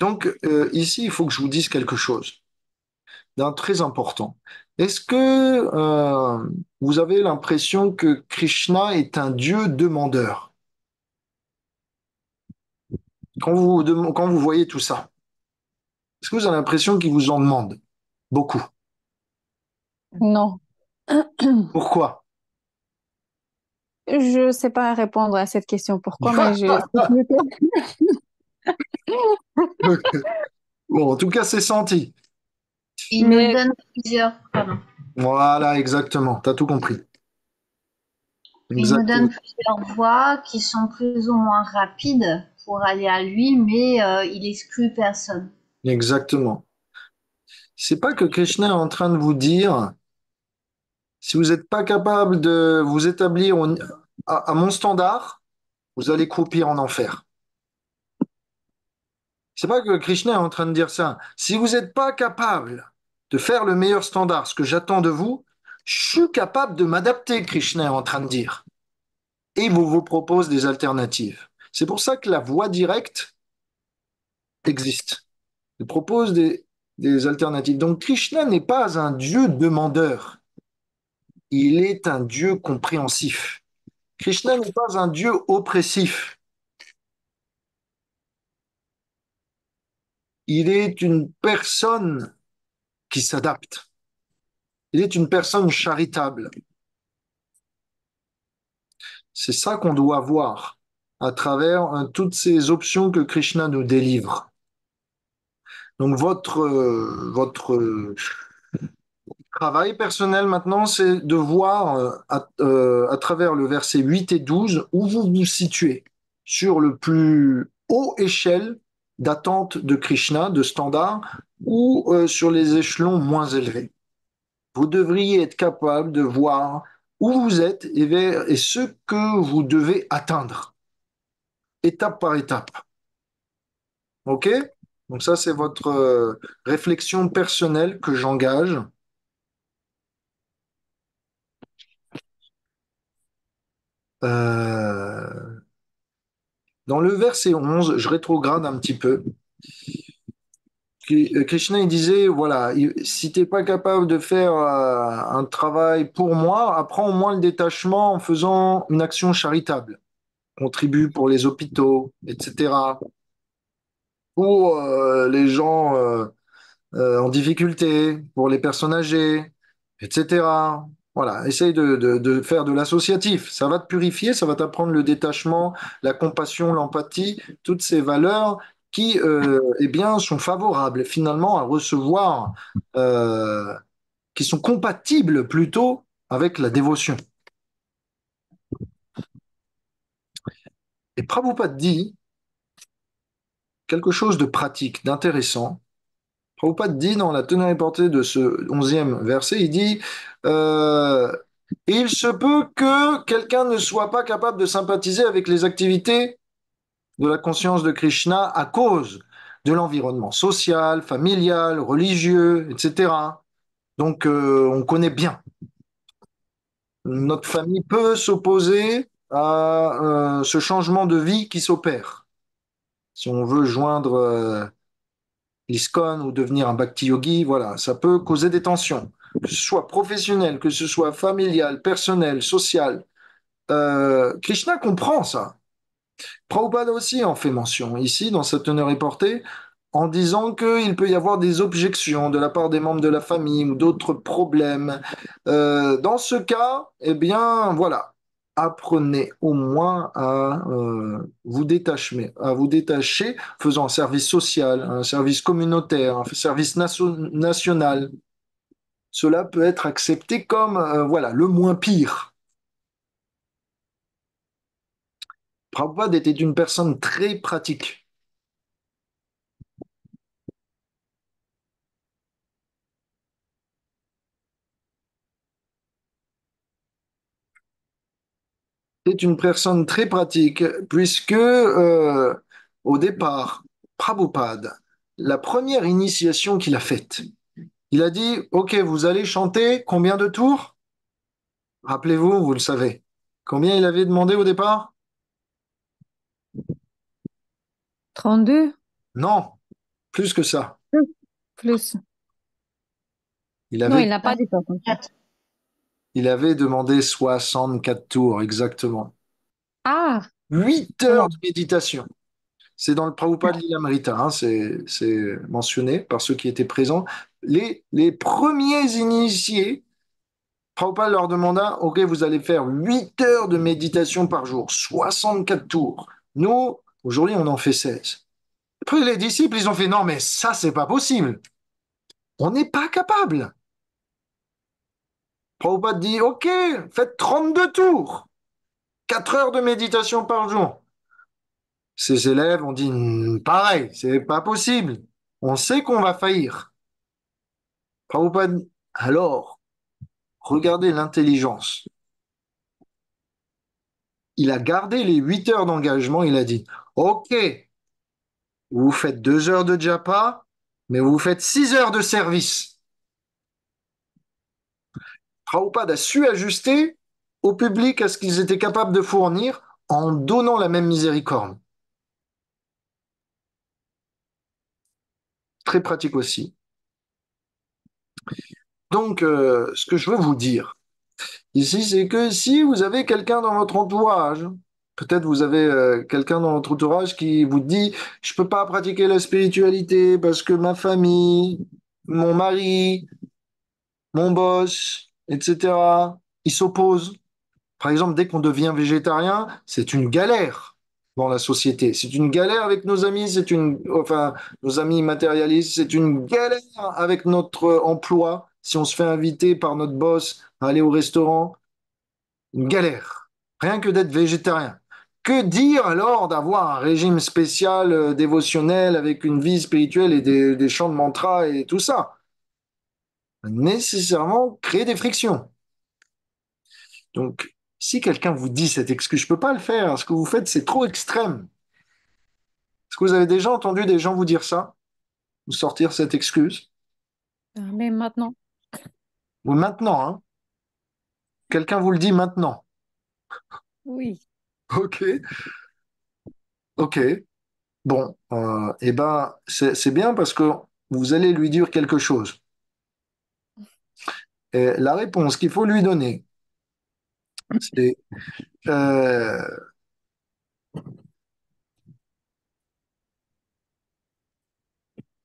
Donc, ici, il faut que je vous dise quelque chose d'un très important. Est-ce que vous avez l'impression que Krishna est un Dieu demandeur quand vous voyez tout ça? Est-ce que vous avez l'impression qu'il vous en demande beaucoup? Non. Pourquoi? Je ne sais pas répondre à cette question. Pourquoi, mais je... Bon, en tout cas, c'est senti. Il nous Mais donne plusieurs, pardon. Voilà, exactement. Tu as tout compris. Il nous Exactement. donne plusieurs voies qui sont plus ou moins rapides pour aller à lui, mais il exclut personne. Exactement. C'est pas que Krishna est en train de vous dire, si vous n'êtes pas capable de vous établir à mon standard, vous allez croupir en enfer. C'est pas que Krishna est en train de dire ça. Si vous n'êtes pas capable de faire le meilleur standard, ce que j'attends de vous, je suis capable de m'adapter, Krishna est en train de dire. Et vous propose des alternatives. C'est pour ça que la voie directe existe. Il propose des alternatives. Donc Krishna n'est pas un dieu demandeur, il est un dieu compréhensif. Krishna n'est pas un dieu oppressif, il est une personne qui s'adapte. Il est une personne charitable. C'est ça qu'on doit voir à travers toutes ces options que Krishna nous délivre. Donc votre travail personnel maintenant, c'est de voir à travers le verset 8 et 12 où vous vous situez sur le plus haut échelle d'attente de Krishna, de standard, ou sur les échelons moins élevés. Vous devriez être capable de voir où vous êtes et ce que vous devez atteindre, étape par étape. OK? Donc ça, c'est votre réflexion personnelle que j'engage. Euh, Dans le verset 11, je rétrograde un petit peu. Krishna, il disait, voilà, si tu n'es pas capable de faire un travail pour moi, apprends au moins le détachement en faisant une action charitable. Contribue pour les hôpitaux, etc. Pour les gens en difficulté, pour les personnes âgées, etc. Voilà, essaye de faire de l'associatif. Ça va te purifier, ça va t'apprendre le détachement, la compassion, l'empathie, toutes ces valeurs qui, eh bien, sont favorables finalement à recevoir, qui sont compatibles plutôt avec la dévotion. Et Prabhupada dit quelque chose de pratique, d'intéressant. Prabhupada dit dans la teneur et portée de ce 11e verset, il dit il se peut que quelqu'un ne soit pas capable de sympathiser avec les activités de la conscience de Krishna à cause de l'environnement social, familial, religieux, etc. Donc, on connaît bien. Notre famille peut s'opposer à ce changement de vie qui s'opère. Si on veut joindre l'ISKCON ou devenir un bhakti yogi, voilà, ça peut causer des tensions, que ce soit professionnel, que ce soit familial, personnel, social. Krishna comprend ça. Prabhupada aussi en fait mention ici dans sa teneur et portée en disant qu'il peut y avoir des objections de la part des membres de la famille ou d'autres problèmes. Dans ce cas, eh bien, voilà, apprenez au moins à vous détacher, faisant un service social, un service communautaire, un service national. Cela peut être accepté comme, voilà, le moins pire. Prabhupada était une personne très pratique. C'est une personne très pratique, puisque au départ, Prabhupada, la première initiation qu'il a faite, il a dit, OK, vous allez chanter combien de tours? Rappelez-vous, vous le savez. Combien il avait demandé au départ? 32? Non, plus que ça. Plus. Il Non, il avait, n'a pas dit ça. Comme ça. il avait demandé 64 tours, exactement. Ah, 8 alors, heures de méditation. C'est dans le Prabhupada Lilamrita, hein, c'est mentionné par ceux qui étaient présents. Les premiers initiés, Prabhupada leur demanda, OK, vous allez faire 8 heures de méditation par jour, 64 tours. Nous, aujourd'hui, on en fait 16. Après, les disciples, ils ont fait, non, mais ça, c'est pas possible. On n'est pas capable. Prabhupada dit, OK, faites 32 tours, 4 heures de méditation par jour. Ses élèves ont dit, pareil, c'est pas possible. On sait qu'on va faillir. Prabhupada, alors, regardez l'intelligence. Il a gardé les 8 heures d'engagement, il a dit, OK, vous faites 2 heures de japa, mais vous faites 6 heures de service. Prabhupada a su ajuster au public à ce qu'ils étaient capables de fournir en donnant la même miséricorde. très pratique aussi. Donc, ce que je veux vous dire ici, c'est que si vous avez quelqu'un dans votre entourage, peut-être vous avez quelqu'un dans votre entourage qui vous dit, je peux pas pratiquer la spiritualité parce que ma famille, mon mari, mon boss, etc., ils s'opposent. Par exemple, dès qu'on devient végétarien, c'est une galère dans la société. C'est une galère avec nos amis, enfin, nos amis matérialistes, c'est une galère avec notre emploi. Si on se fait inviter par notre boss à aller au restaurant, une galère. Rien que d'être végétarien. Que dire alors d'avoir un régime spécial dévotionnel avec une vie spirituelle et des chants de mantra et tout ça? Nécessairement créer des frictions. Donc, si quelqu'un vous dit cette excuse, je peux pas le faire, ce que vous faites, c'est trop extrême. Est-ce que vous avez déjà entendu des gens vous dire ça? Vous sortir cette excuse? Mais maintenant, Ou maintenant, hein? Quelqu'un vous le dit maintenant. oui. Ok, ok. Bon, eh ben, c'est bien parce que vous allez lui dire quelque chose. Et la réponse qu'il faut lui donner, c'est euh,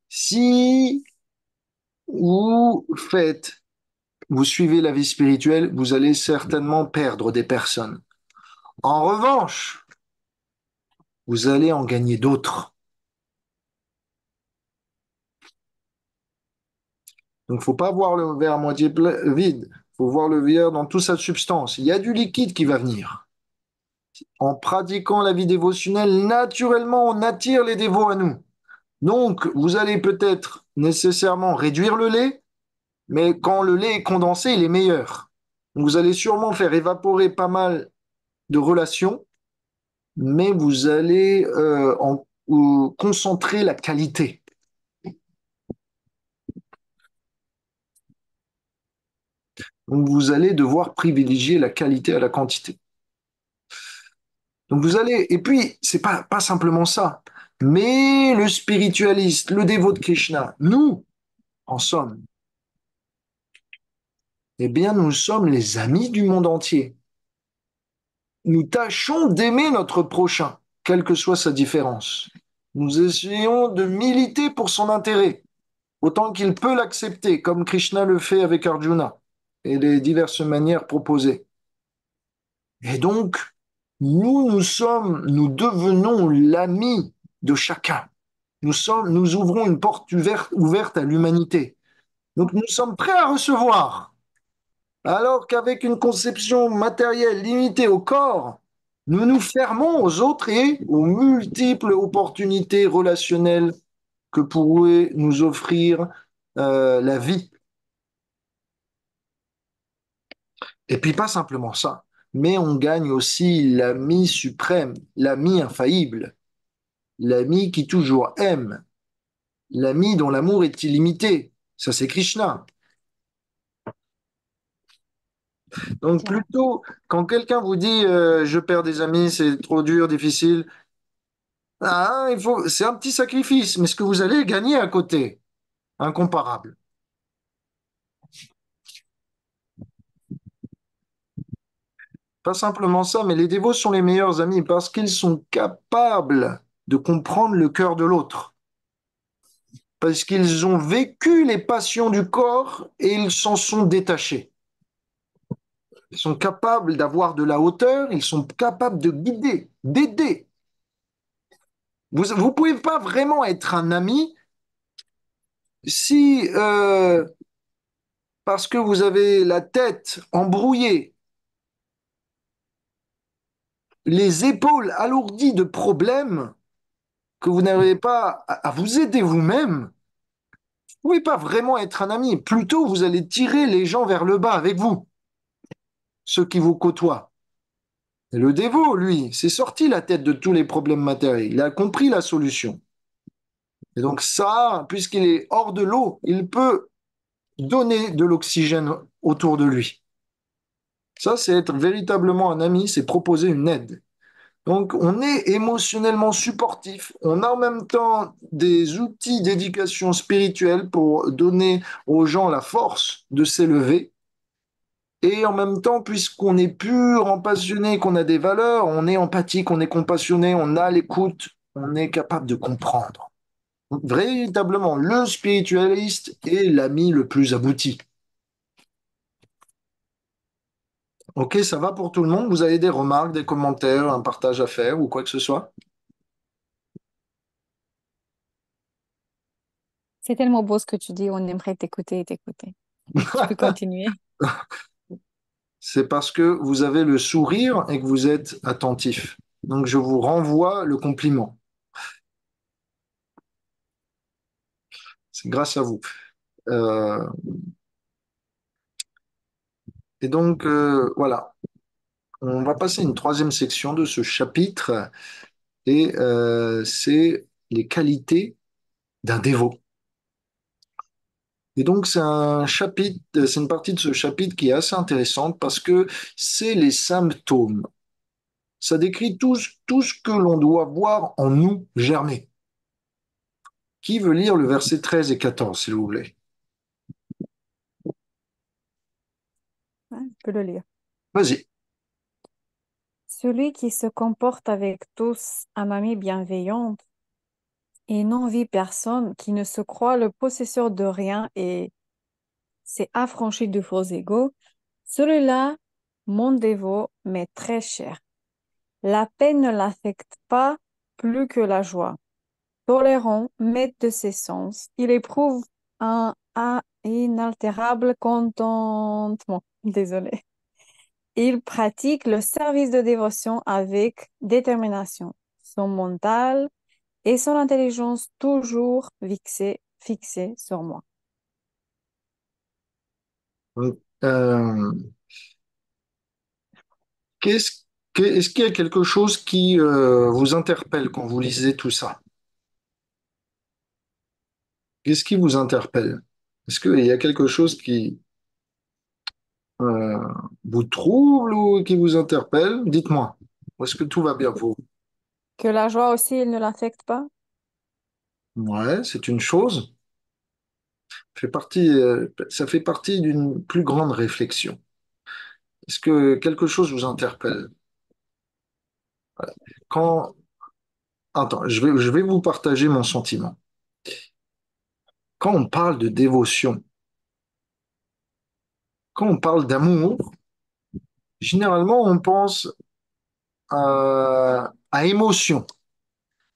si vous faites, vous suivez la vie spirituelle, vous allez certainement perdre des personnes. En revanche, vous allez en gagner d'autres. Donc, faut pas voir le verre à moitié vide. Faut voir le verre dans toute sa substance. Il y a du liquide qui va venir. En pratiquant la vie dévotionnelle, naturellement, on attire les dévots à nous. Donc, vous allez peut-être nécessairement réduire le lait, mais quand le lait est condensé, il est meilleur. Donc, vous allez sûrement faire évaporer pas mal de relations, mais vous allez concentrer la qualité. Donc, vous allez devoir privilégier la qualité à la quantité. Donc, vous allez, et puis, c'est pas simplement ça, mais le spiritualiste, le dévot de Krishna, nous, en somme, eh bien, nous sommes les amis du monde entier. Nous tâchons d'aimer notre prochain, quelle que soit sa différence. Nous essayons de militer pour son intérêt, autant qu'il peut l'accepter, comme Krishna le fait avec Arjuna, et les diverses manières proposées. Et donc, nous devenons l'ami de chacun. Nous ouvrons une porte ouverte à l'humanité. Donc, nous sommes prêts à recevoir. Alors qu'avec une conception matérielle limitée au corps, nous nous fermons aux autres et aux multiples opportunités relationnelles que pourrait nous offrir la vie. Et puis pas simplement ça, mais on gagne aussi l'ami suprême, l'ami infaillible, l'ami qui toujours aime, l'ami dont l'amour est illimité. Ça, c'est Krishna. Donc plutôt, quand quelqu'un vous dit je perds des amis, c'est trop dur, difficile, c'est un petit sacrifice, mais ce que vous allez gagner à côté, incomparable. Pas simplement ça, mais les dévots sont les meilleurs amis parce qu'ils sont capables de comprendre le cœur de l'autre. Parce qu'ils ont vécu les passions du corps et ils s'en sont détachés. Ils sont capables d'avoir de la hauteur, ils sont capables de guider, d'aider. Vous ne pouvez pas vraiment être un ami si, parce que vous avez la tête embrouillée, les épaules alourdies de problèmes, que vous n'arrivez pas à vous aider vous-même, vous ne pouvez pas vraiment être un ami. Plutôt, vous allez tirer les gens vers le bas avec vous, ceux qui vous côtoient. Et le dévot, lui, s'est sorti la tête de tous les problèmes matériels. Il a compris la solution. Et donc ça, puisqu'il est hors de l'eau, il peut donner de l'oxygène autour de lui. Ça, c'est être véritablement un ami, c'est proposer une aide. Donc, on est émotionnellement supportif. On a en même temps des outils d'éducation spirituelle pour donner aux gens la force de s'élever. Et en même temps, puisqu'on est pur, passionné, qu'on a des valeurs, on est empathique, on est compassionné, on a l'écoute, on est capable de comprendre. Donc, véritablement, le spiritualiste est l'ami le plus abouti. Ok, ça va pour tout le monde? Vous avez des remarques, des commentaires, un partage à faire ou quoi que ce soit? C'est tellement beau ce que tu dis, on aimerait t'écouter et t'écouter. Tu peux continuer. C'est parce que vous avez le sourire et que vous êtes attentif. Donc, je vous renvoie le compliment. C'est grâce à vous. Euh, et donc, voilà. On va passer à une troisième section de ce chapitre et c'est les qualités d'un dévot. Et donc, c'est un chapitre, c'est une partie de ce chapitre qui est assez intéressante parce que c'est les symptômes. Ça décrit tout ce que l'on doit voir en nous germer. Qui veut lire le verset 13 et 14, s'il vous plaît? Hein, je peux le lire. Vas-y. Celui qui se comporte avec tous en ami bienveillant et n'envie personne, qui ne se croit le possesseur de rien et s'est affranchi de faux égaux, celui-là, mon dévot, m'est très cher. La peine ne l'affecte pas plus que la joie. Tolérant, maître de ses sens, il éprouve un inaltérable contentement. Désolé. Il pratique le service de dévotion avec détermination. Son mental et son intelligence toujours fixées sur moi. Euh, qu'est-ce, est-ce qu'il y a quelque chose qui vous interpelle quand vous lisez tout ça? Qu'est-ce qui vous interpelle? Est-ce qu'il y a quelque chose qui euh, vous trouble ou qui vous interpelle? Dites-moi. Ou est-ce que tout va bien pour vous? Que la joie aussi, il ne l'affecte pas? Ouais, c'est une chose. Ça fait partie d'une plus grande réflexion. Est-ce que quelque chose vous interpelle? Quand, attends, je vais vous partager mon sentiment. Quand on parle de dévotion, quand on parle d'amour, généralement on pense à émotion.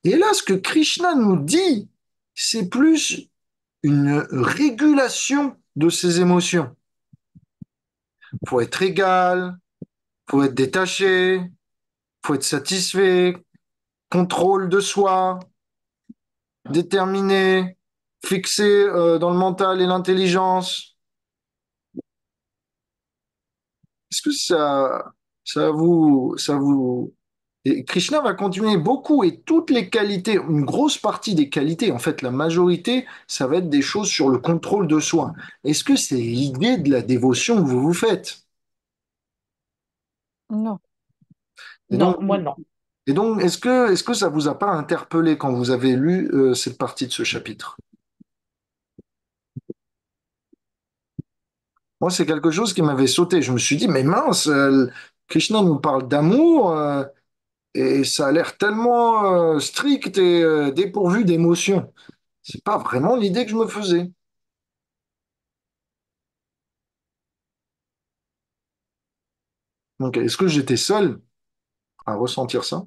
Et là, ce que Krishna nous dit, c'est plus une régulation de ces émotions. Faut être égal, faut être détaché, faut être satisfait, contrôle de soi, déterminé, fixé dans le mental et l'intelligence. Est-ce que ça vous... Et Krishna va continuer beaucoup et toutes les qualités, une grosse partie des qualités, en fait la majorité, ça va être des choses sur le contrôle de soi. Est-ce que c'est l'idée de la dévotion que vous vous faites? Non. Et Non, donc, moi non. est-ce que ça vous a pas interpellé quand vous avez lu cette partie de ce chapitre? Moi, c'est quelque chose qui m'avait sauté. Je me suis dit, mais mince, Krishna nous parle d'amour. Et ça a l'air tellement strict et dépourvu d'émotion. C'est pas vraiment l'idée que je me faisais. Donc, est-ce que j'étais seul à ressentir ça?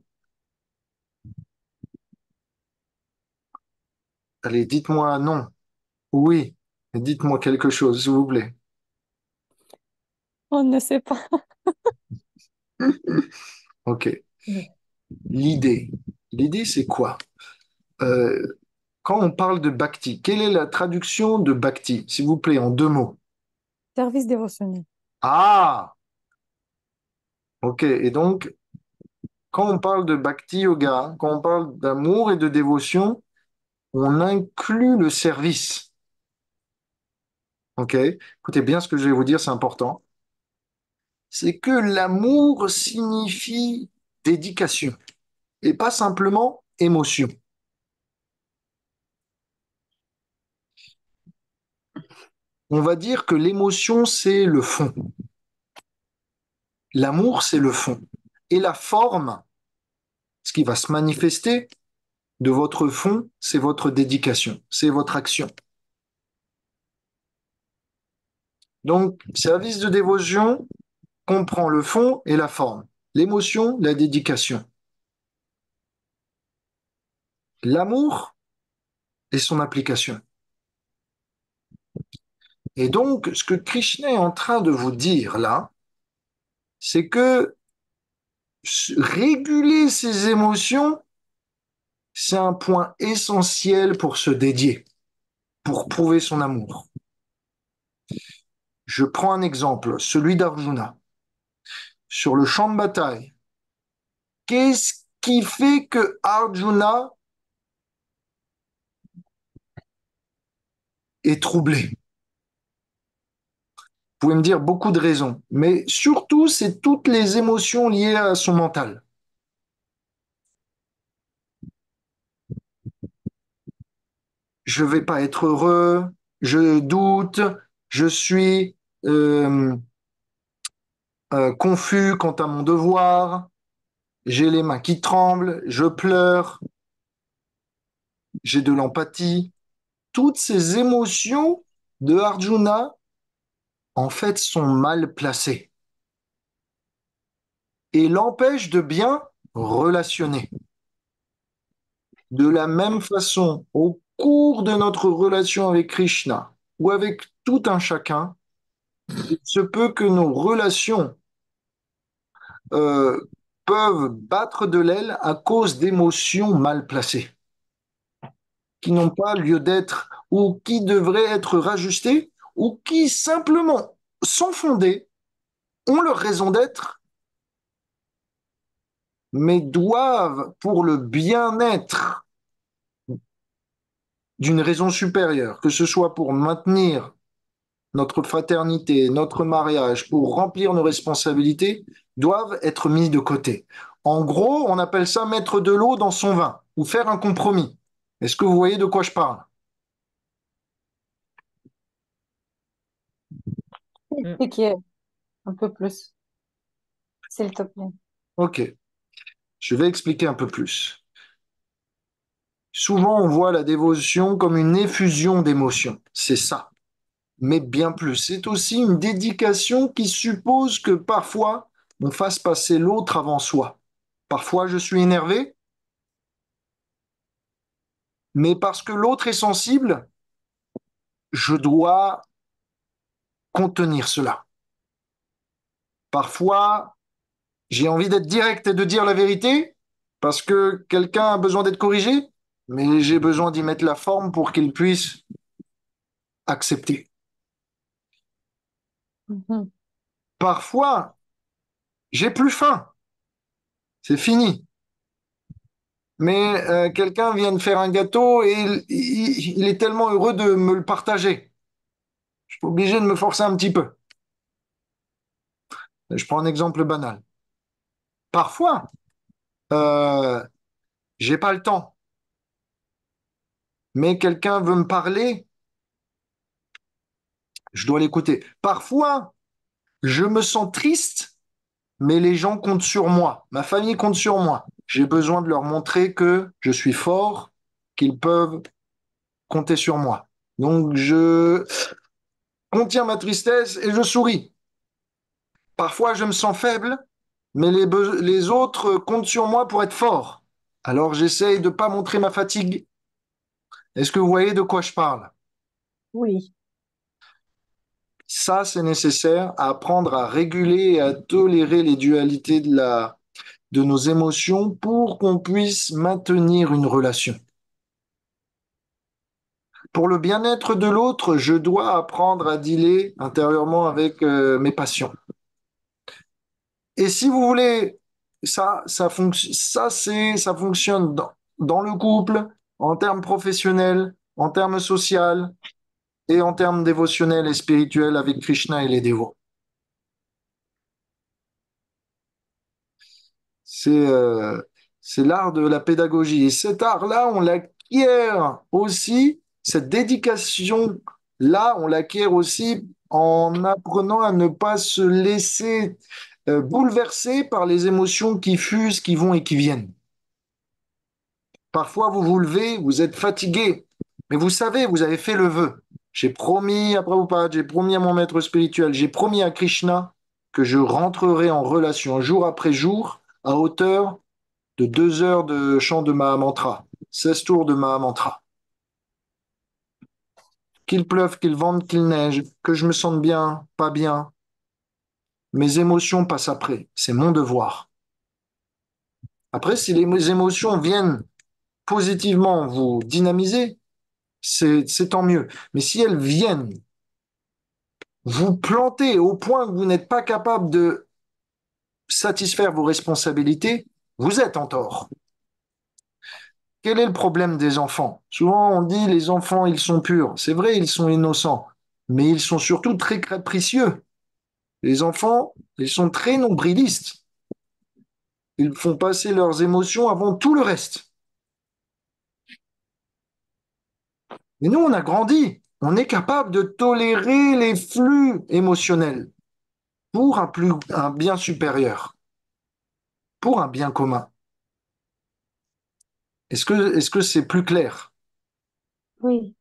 Allez, dites-moi non. Oui. Dites-moi quelque chose, s'il vous plaît. On ne sait pas. Ok. Non. L'idée. L'idée, c'est quoi? Euh, Quand on parle de bhakti, quelle est la traduction de bhakti, s'il vous plaît, en deux mots? Service dévotionnel. Ah! Ok. Et donc, quand on parle de bhakti yoga, quand on parle d'amour et de dévotion, on inclut le service. Ok? Écoutez bien ce que je vais vous dire, c'est important. C'est que l'amour signifie dédication. et pas simplement émotion. On va dire que l'émotion, c'est le fond. L'amour, c'est le fond. Et la forme, ce qui va se manifester de votre fond, c'est votre dédication, c'est votre action. Donc, service de dévotion comprend le fond et la forme. L'émotion, la dédication. L'amour et son application. Et donc, ce que Krishna est en train de vous dire là, c'est que réguler ses émotions, c'est un point essentiel pour se dédier, pour prouver son amour. Je prends un exemple, celui d'Arjuna. Sur le champ de bataille, qu'est-ce qui fait que Arjuna est troublé? Vous pouvez me dire beaucoup de raisons, mais surtout, c'est toutes les émotions liées à son mental. Je vais pas être heureux, je doute, je suis euh, confus quant à mon devoir, j'ai les mains qui tremblent, je pleure, j'ai de l'empathie. Toutes ces émotions de Arjuna, en fait, sont mal placées et l'empêchent de bien relationner. De la même façon, au cours de notre relation avec Krishna ou avec tout un chacun, il se peut que nos relations euh, peuvent battre de l'aile à cause d'émotions mal placées, qui n'ont pas lieu d'être ou qui devraient être rajustées ou qui simplement, sans fondé, ont leur raison d'être, mais doivent, pour le bien-être d'une raison supérieure, que ce soit pour maintenir notre fraternité, notre mariage, pour remplir nos responsabilités, doivent être mis de côté. En gros, on appelle ça mettre de l'eau dans son vin ou faire un compromis. Est-ce que vous voyez de quoi je parle? Mm. Expliquez un peu plus, s'il te plaît. Ok, je vais expliquer un peu plus. Souvent, on voit la dévotion comme une effusion d'émotions. C'est ça. Mais bien plus. C'est aussi une dédication qui suppose que parfois, on fasse passer l'autre avant soi. Parfois, je suis énervé, mais parce que l'autre est sensible, je dois contenir cela. Parfois, j'ai envie d'être direct et de dire la vérité parce que quelqu'un a besoin d'être corrigé, mais j'ai besoin d'y mettre la forme pour qu'il puisse accepter. Mhm. Parfois, j'ai plus faim, c'est fini. Mais quelqu'un vient de faire un gâteau et il est tellement heureux de me le partager. Je suis obligé de me forcer un petit peu. Je prends un exemple banal. Parfois, euh, j'ai pas le temps, mais quelqu'un veut me parler, je dois l'écouter. Parfois, je me sens triste, mais les gens comptent sur moi, ma famille compte sur moi. J'ai besoin de leur montrer que je suis fort, qu'ils peuvent compter sur moi. Donc, je contiens ma tristesse et je souris. Parfois, je me sens faible, mais les autres comptent sur moi pour être fort. Alors, j'essaye de ne pas montrer ma fatigue. Est-ce que vous voyez de quoi je parle? Oui. Ça, c'est nécessaire à apprendre à réguler et à tolérer les dualités de nos émotions pour qu'on puisse maintenir une relation. Pour le bien-être de l'autre, je dois apprendre à dealer intérieurement avec mes passions. Et si vous voulez, ça fonctionne dans le couple, en termes professionnels, en termes sociaux et en termes dévotionnels et spirituels avec Krishna et les dévots. C'est C'est l'art de la pédagogie. Et cet art-là, on l'acquiert aussi, cette dédication-là, on l'acquiert aussi en apprenant à ne pas se laisser bouleverser par les émotions qui fusent, qui vont et qui viennent. Parfois, vous vous levez, vous êtes fatigué, mais vous savez, vous avez fait le vœu. J'ai promis à Prabhupada, j'ai promis à mon maître spirituel, j'ai promis à Krishna que je rentrerai en relation jour après jour à hauteur de 2 heures de chant de Mahamantra, 16 tours de Mahamantra. Qu'il pleuve, qu'il vente, qu'il neige, que je me sente bien, pas bien, mes émotions passent après. C'est mon devoir. Après, si les émotions viennent positivement vous dynamiser, c'est tant mieux. Mais si elles viennent vous planter au point que vous n'êtes pas capable de satisfaire vos responsabilités, vous êtes en tort. Quel est le problème des enfants? Souvent, on dit les enfants, ils sont purs. C'est vrai, ils sont innocents, mais ils sont surtout très capricieux. Les enfants, ils sont très nombrilistes. Ils font passer leurs émotions avant tout le reste. Mais nous, on a grandi. On est capable de tolérer les flux émotionnels pour un bien supérieur, pour un bien commun. Est-ce que c'est plus clair? Oui.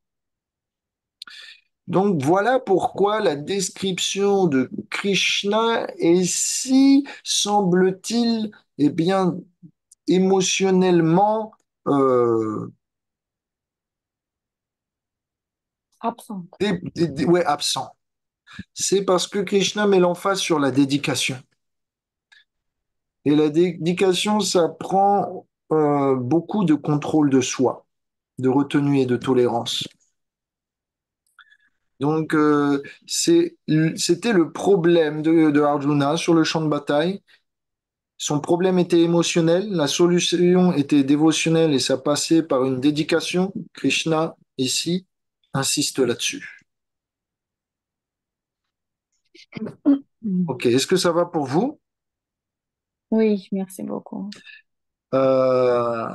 Donc voilà pourquoi la description de Krishna est si, semble-t-il, eh bien, émotionnellement Absente. ouais, absent. C'est parce que Krishna met l'emphase sur la dédication. Et la dédication, ça prend beaucoup de contrôle de soi, de retenue et de tolérance. Donc, c'était le problème de Arjuna sur le champ de bataille. Son problème était émotionnel, la solution était dévotionnelle et ça passait par une dédication. Krishna, ici, insiste là-dessus. Ok, est-ce que ça va pour vous? Oui, merci beaucoup. Euh,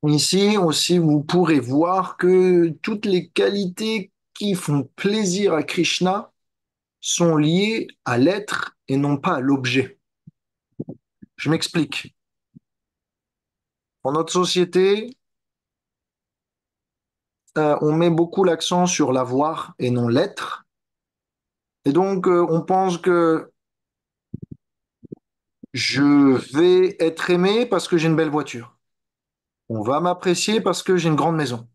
Ici aussi, vous pourrez voir que toutes les qualités qui font plaisir à Krishna sont liées à l'être et non pas à l'objet. Je m'explique. Dans notre société, on met beaucoup l'accent sur l'avoir et non l'être. Et donc, on pense que je vais être aimé parce que j'ai une belle voiture. On va m'apprécier parce que j'ai une grande maison.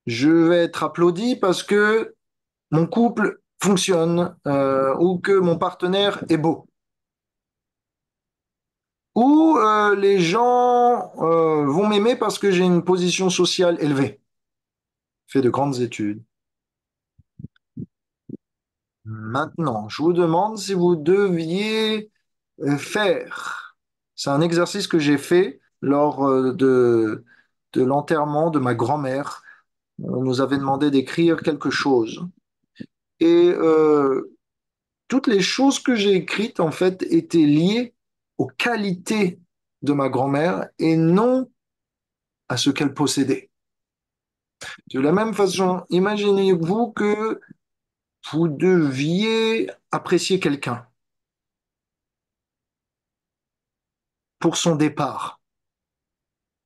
Je vais être applaudi parce que mon couple fonctionne ou que mon partenaire est beau. Ou les gens vont m'aimer parce que j'ai une position sociale élevée, fait de grandes études. Maintenant, je vous demande si vous deviez faire. C'est un exercice que j'ai fait lors de l'enterrement de ma grand-mère. On nous avait demandé d'écrire quelque chose. Et toutes les choses que j'ai écrites, en fait, étaient liées aux qualités de ma grand-mère et non à ce qu'elle possédait. De la même façon, imaginez-vous que vous deviez apprécier quelqu'un pour son départ.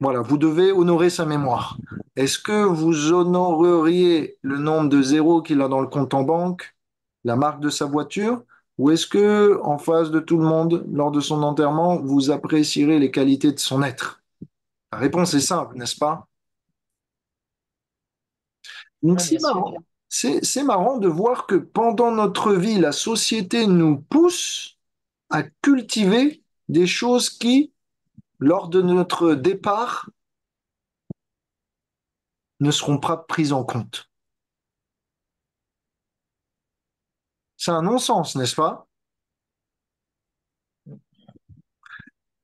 Voilà, vous devez honorer sa mémoire. Est-ce que vous honoreriez le nombre de zéros qu'il a dans le compte en banque, la marque de sa voiture, ou est-ce que, en face de tout le monde, lors de son enterrement, vous apprécierez les qualités de son être? La réponse est simple, n'est-ce pas? Donc Oui, c'est bien sûr. marrant. C'est marrant de voir que pendant notre vie, la société nous pousse à cultiver des choses qui, lors de notre départ, ne seront pas prises en compte. C'est un non-sens, n'est-ce pas?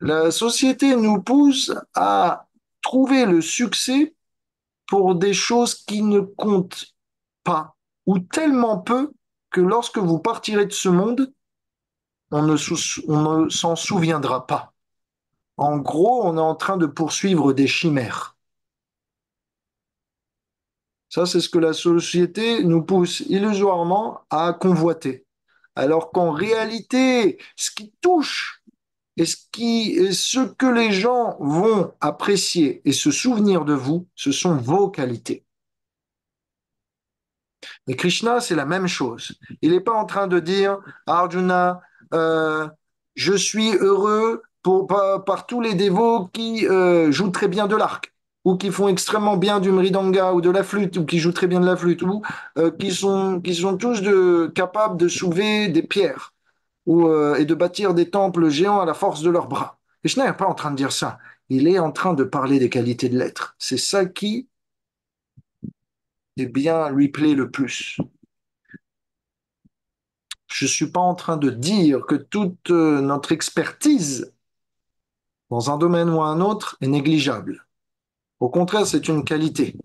La société nous pousse à trouver le succès pour des choses qui ne comptent pas ou tellement peu que lorsque vous partirez de ce monde, on ne s'en souviendra pas. En gros, on est en train de poursuivre des chimères. Ça, c'est ce que la société nous pousse illusoirement à convoiter. Alors qu'en réalité, ce qui touche et ce que les gens vont apprécier et se souvenir de vous, ce sont vos qualités. Et Krishna, c'est la même chose. Il n'est pas en train de dire, Arjuna, je suis heureux par tous les dévots qui jouent très bien de l'arc, ou qui font extrêmement bien du mridanga ou de la flûte, ou qui jouent très bien de la flûte, ou qui sont tous capables de soulever des pierres et de bâtir des temples géants à la force de leurs bras. Krishna n'est pas en train de dire ça. Il est en train de parler des qualités de l'être. C'est ça qui, eh bien, lui plaît le plus. Je ne suis pas en train de dire que toute notre expertise dans un domaine ou un autre est négligeable. Au contraire, c'est une qualité.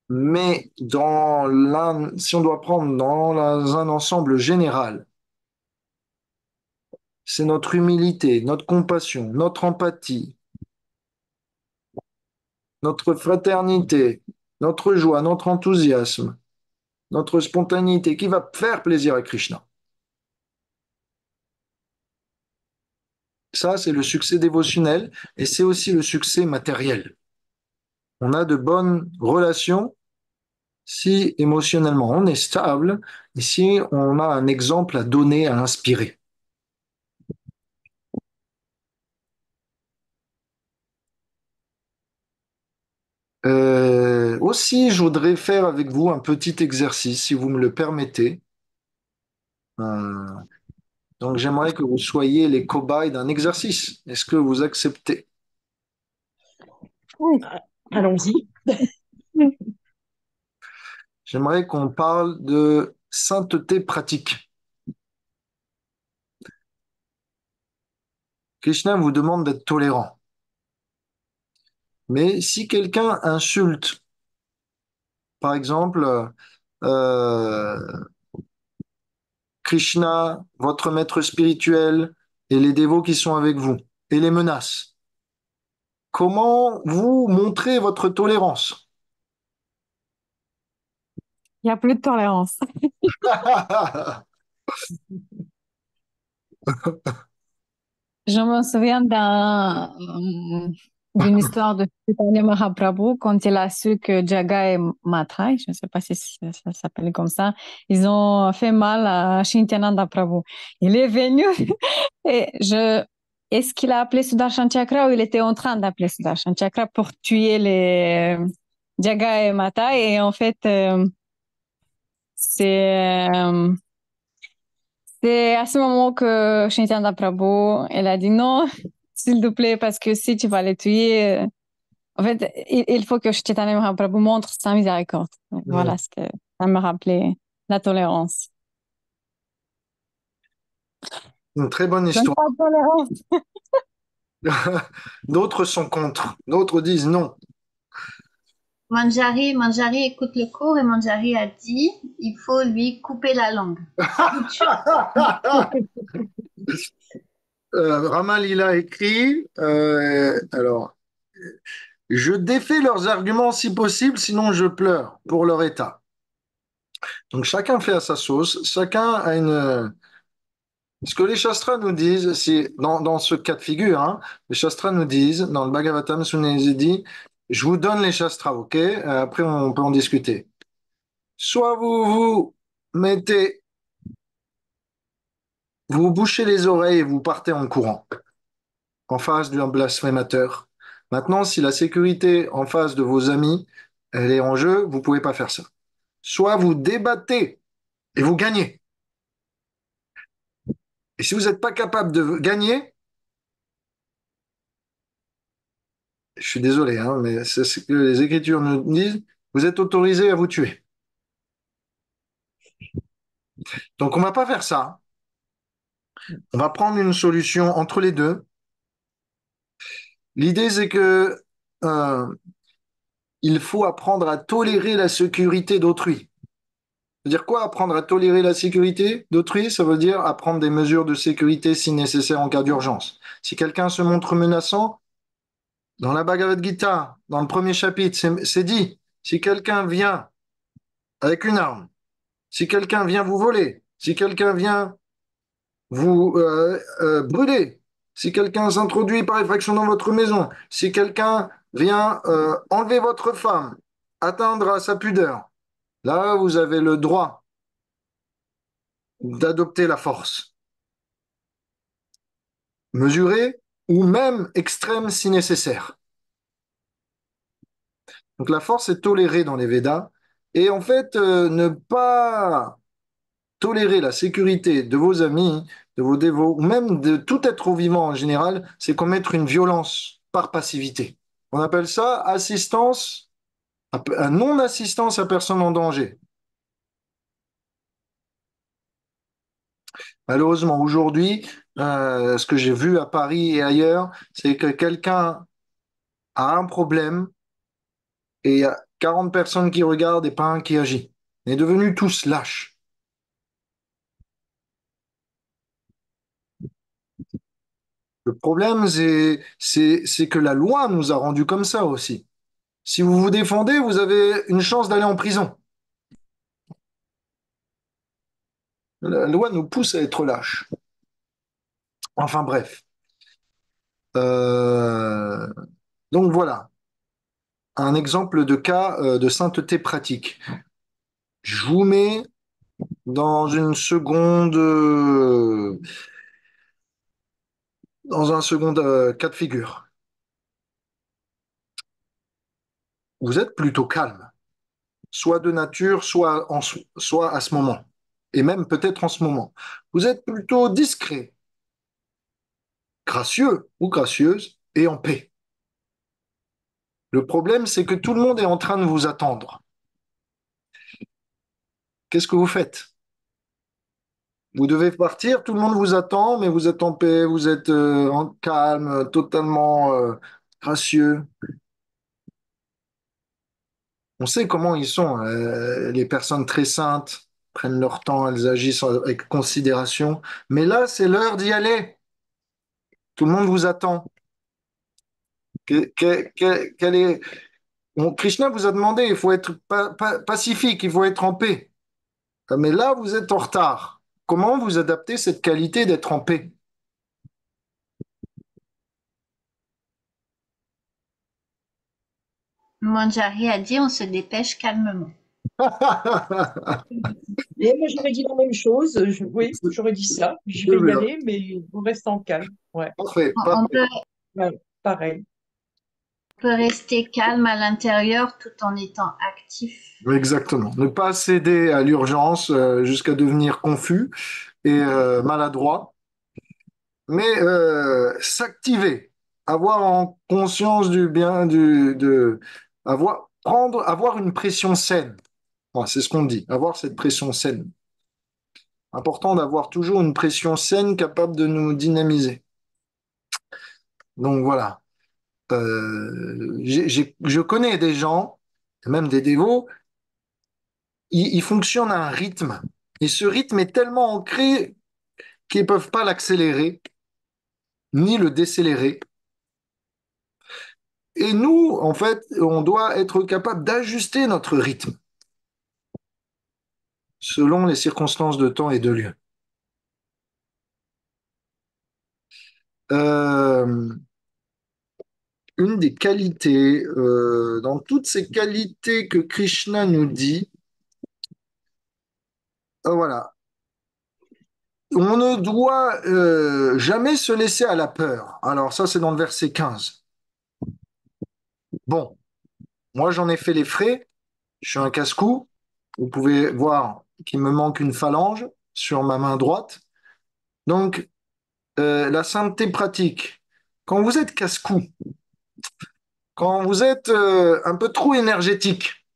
Mais si on doit prendre dans un ensemble général, c'est notre humilité, notre compassion, notre empathie, notre fraternité, notre joie, notre enthousiasme, notre spontanéité qui va faire plaisir à Krishna. Ça, c'est le succès dévotionnel et c'est aussi le succès matériel. On a de bonnes relations si émotionnellement on est stable et si on a un exemple à donner, à inspirer. Aussi, je voudrais faire avec vous un petit exercice, si vous me le permettez. Euh, donc, j'aimerais que vous soyez les cobayes d'un exercice. Est-ce que vous acceptez? Oui. Allons-y. J'aimerais qu'on parle de sainteté pratique. Krishna vous demande d'être tolérant. Mais si quelqu'un insulte, par exemple, euh, Krishna, votre maître spirituel, et les dévots qui sont avec vous, et les menace, comment vous montrez votre tolérance? Il n'y a plus de tolérance. Je me souviens d'une histoire de Chaitanya Mahaprabhu quand il a su que Jaga et Mathai, je ne sais pas si ça s'appelait comme ça, ils ont fait mal à Nityananda Prabhu. Il est venu et est-ce qu'il a appelé Sudarshan Chakra ou il était en train d'appeler Sudarshan Chakra pour tuer les Jaga et Mathai et en fait c'est euh, c'est à ce moment que Chaitanya Prabhu, elle a dit non, s'il te plaît, parce que si tu vas les tuer, en fait, il faut que Chaitanya Mahaprabhu montre sa miséricorde. Voilà ce que ça me rappelait, la tolérance. Une très bonne Donc, histoire. pas de tolérance. D'autres sont contre, d'autres disent non. Manjari écoute le cours et Manjari a dit, il faut lui couper la langue. Ramalila écrit, alors, je défais leurs arguments si possible, sinon je pleure pour leur état. Donc chacun fait à sa sauce, chacun a une. Ce que les Shastras nous disent, c'est dans ce cas de figure, hein, les Shastras nous disent, dans le Bhagavatam, Sunni dit, je vous donne les Shastras, ok? Après, on peut en discuter. Soit vous mettez, vous bouchez les oreilles et vous partez en courant, en face d'un blasphémateur. Maintenant, si la sécurité en face de vos amis, elle est en jeu, vous pouvez pas faire ça. Soit vous débattez et vous gagnez. Et si vous n'êtes pas capable de gagner, je suis désolé, hein, mais c'est ce que les Écritures nous disent, vous êtes autorisé à vous tuer. Donc on ne va pas faire ça. On va prendre une solution entre les deux. L'idée, c'est que euh, il faut apprendre à tolérer la sécurité d'autrui. Ça veut dire quoi, apprendre à tolérer la sécurité d'autrui? Ça veut dire apprendre des mesures de sécurité si nécessaire en cas d'urgence. Si quelqu'un se montre menaçant, dans la Bhagavad Gita, dans le premier chapitre, c'est dit, si quelqu'un vient avec une arme, si quelqu'un vient vous voler, si quelqu'un vient vous brûler, si quelqu'un s'introduit par effraction dans votre maison, si quelqu'un vient enlever votre femme, atteindre à sa pudeur, là, vous avez le droit d'adopter la force, mesurée ou même extrême si nécessaire. Donc la force est tolérée dans les Védas. Et en fait, ne pas tolérer la sécurité de vos amis, de vos dévots, ou même de tout être vivant en général, c'est commettre une violence par passivité. On appelle ça assistance, non-assistance à personne en danger. Malheureusement, aujourd'hui, ce que j'ai vu à Paris et ailleurs, c'est que quelqu'un a un problème et il y a 40 personnes qui regardent et pas un qui agit. On est devenus tous lâches. Le problème, c'est que la loi nous a rendus comme ça aussi. Si vous vous défendez, vous avez une chance d'aller en prison. La loi nous pousse à être lâches. Enfin bref. Euh, donc voilà, un exemple de cas de sainteté pratique. Je vous mets dans une seconde, dans un second cas de figure. Vous êtes plutôt calme, soit de nature, soit à ce moment, et même peut-être en ce moment. Vous êtes plutôt discret, gracieux ou gracieuse, et en paix. Le problème, c'est que tout le monde est en train de vous attendre. Qu'est-ce que vous faites? Vous devez partir, tout le monde vous attend, mais vous êtes en paix, vous êtes en calme, totalement gracieux. On sait comment ils sont. Les personnes très saintes prennent leur temps, elles agissent avec considération. Mais là, c'est l'heure d'y aller. Tout le monde vous attend. Quel est... Krishna vous a demandé, il faut être pacifique, il faut être en paix. Mais là, vous êtes en retard. Comment vous adaptez cette qualité d'être en paix? Manjari a dit on se dépêche calmement. Et moi, j'aurais dit la même chose. Oui, j'aurais dit ça. Je C'est vais y bien. aller, mais en restant calme. Ouais, Parfait, On parfait. peut, ouais, pareil. peut rester calme à l'intérieur tout en étant actif. Exactement. Ne pas céder à l'urgence jusqu'à devenir confus et maladroit, mais s'activer, avoir en conscience du bien, avoir une pression saine. Voilà, c'est ce qu'on dit, avoir cette pression saine. Important d'avoir toujours une pression saine capable de nous dynamiser. Donc voilà. Je connais des gens, même des dévots, ils fonctionnent à un rythme. Et ce rythme est tellement ancré qu'ils ne peuvent pas l'accélérer ni le décélérer. Et nous, en fait, on doit être capable d'ajuster notre rythme selon les circonstances de temps et de lieu. Euh, une des qualités, dans toutes ces qualités que Krishna nous dit, voilà, on ne doit jamais se laisser à la peur. Alors ça, c'est dans le verset 15. Bon, moi j'en ai fait les frais, je suis un casse-cou, vous pouvez voir qu'il me manque une phalange sur ma main droite. Donc, la sainteté pratique, quand vous êtes casse-cou, quand vous êtes un peu trop énergétique,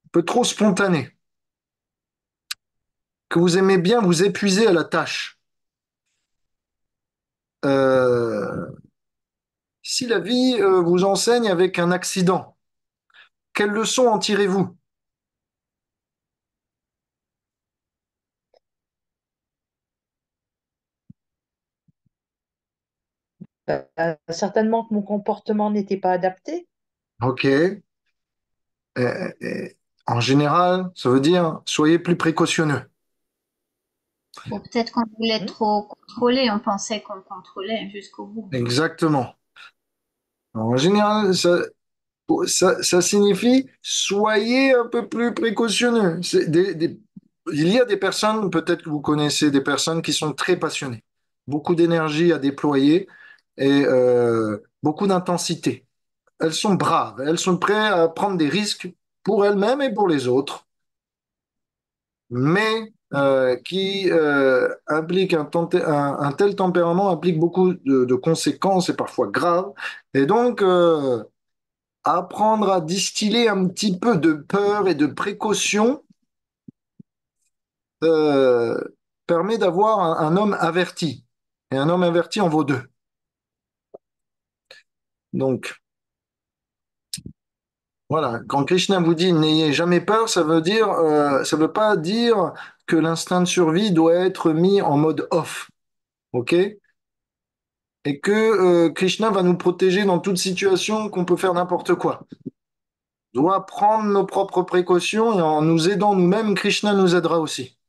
un peu trop spontané, que vous aimez bien vous épuiser à la tâche, Euh, si la vie vous enseigne avec un accident, quelle leçon en tirez-vous? Certainement que mon comportement n'était pas adapté. Ok. Euh, en général, ça veut dire soyez plus précautionneux. Ou peut-être qu'on voulait Hmm. trop contrôler, on pensait qu'on contrôlait jusqu'au bout. Exactement. En général, ça signifie soyez un peu plus précautionneux. Il y a des personnes, peut-être que vous connaissez des personnes qui sont très passionnées, beaucoup d'énergie à déployer et beaucoup d'intensité. Elles sont braves, elles sont prêtes à prendre des risques pour elles-mêmes et pour les autres, mais qui implique un tel tempérament implique beaucoup de conséquences et parfois graves. Et donc, apprendre à distiller un petit peu de peur et de précaution euh, permet d'avoir un homme averti. Et un homme averti en vaut deux. Donc, voilà, quand Krishna vous dit n'ayez jamais peur, ça veut pas dire que l'instinct de survie doit être mis en mode off, ok? Et que Krishna va nous protéger dans toute situation, qu'on peut faire n'importe quoi. On doit prendre nos propres précautions et en nous aidant nous-mêmes, Krishna nous aidera aussi.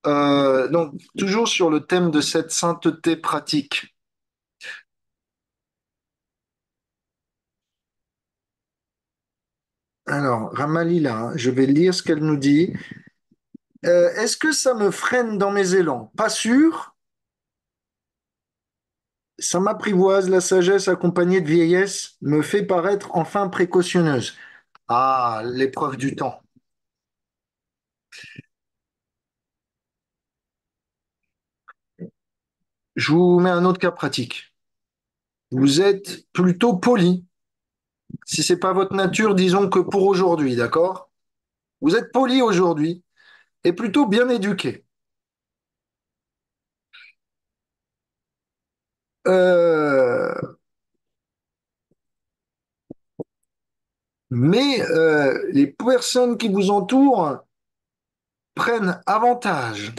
Donc, toujours sur le thème de cette sainteté pratique. Alors, Ramalila, hein, je vais lire ce qu'elle nous dit. Est-ce que ça me freine dans mes élans? Pas sûr. Ça m'apprivoise, la sagesse accompagnée de vieillesse me fait paraître enfin précautionneuse. Ah, l'épreuve du temps. Je vous mets un autre cas pratique. Vous êtes plutôt poli. Si c'est pas votre nature, disons que pour aujourd'hui, d'accord? Vous êtes poli aujourd'hui et plutôt bien éduqué. Euh, mais les personnes qui vous entourent prennent avantage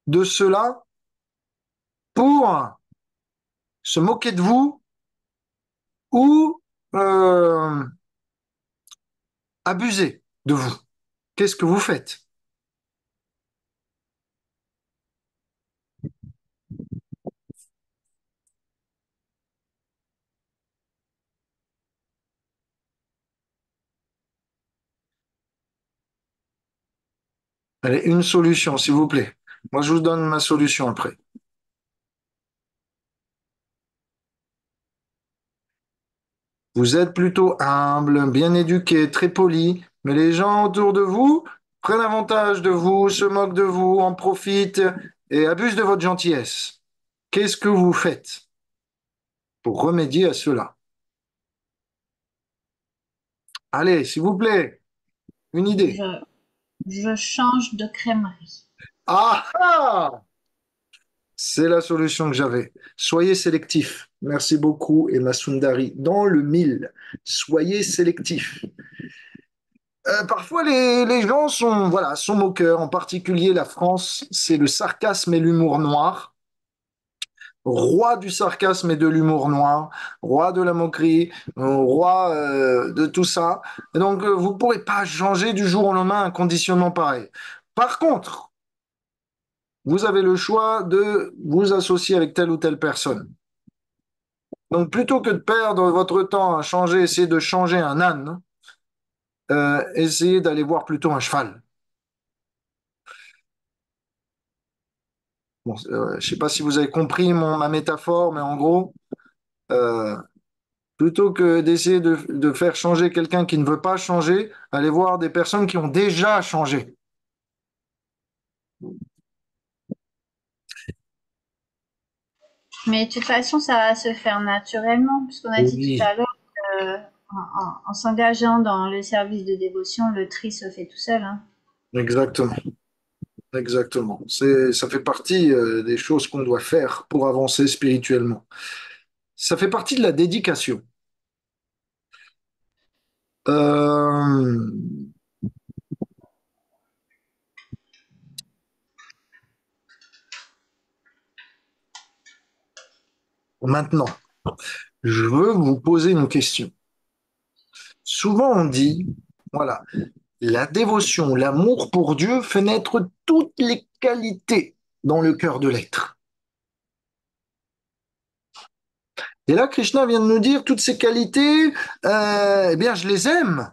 de cela pour se moquer de vous ou euh, abuser de vous. Qu'est-ce que vous faites? Allez, une solution, s'il vous plaît. Moi, je vous donne ma solution après. Vous êtes plutôt humble, bien éduqué, très poli, mais les gens autour de vous prennent avantage de vous, se moquent de vous, en profitent et abusent de votre gentillesse. Qu'est-ce que vous faites pour remédier à cela? Allez, s'il vous plaît, une idée. Je, je change de crèmerie. Ah ah! C'est la solution que j'avais. Soyez sélectif. Merci beaucoup, Emma Sundari. Dans le mille, soyez sélectif. Parfois, les gens sont, voilà, sont moqueurs. En particulier, la France, c'est le sarcasme et l'humour noir. Roi du sarcasme et de l'humour noir, roi de la moquerie, roi de tout ça. Et donc, vous ne pourrez pas changer du jour au lendemain un conditionnement pareil. Par contre, vous avez le choix de vous associer avec telle ou telle personne. Donc, plutôt que de perdre votre temps à changer, essayer de changer un âne, essayez d'aller voir plutôt un cheval. Bon, je ne sais pas si vous avez compris ma métaphore, mais en gros, euh, plutôt que d'essayer de faire changer quelqu'un qui ne veut pas changer, allez voir des personnes qui ont déjà changé. Mais de toute façon, ça va se faire naturellement, puisqu'on a dit tout Oui. à l'heure que en s'engageant dans le service de dévotion, le tri se fait tout seul, hein. Exactement. Exactement. Ça fait partie des choses qu'on doit faire pour avancer spirituellement. Ça fait partie de la dédication. Euh, Maintenant, je veux vous poser une question. Souvent on dit, voilà, la dévotion, l'amour pour Dieu fait naître toutes les qualités dans le cœur de l'être. Et là, Krishna vient de nous dire toutes ces qualités, eh bien, je les aime,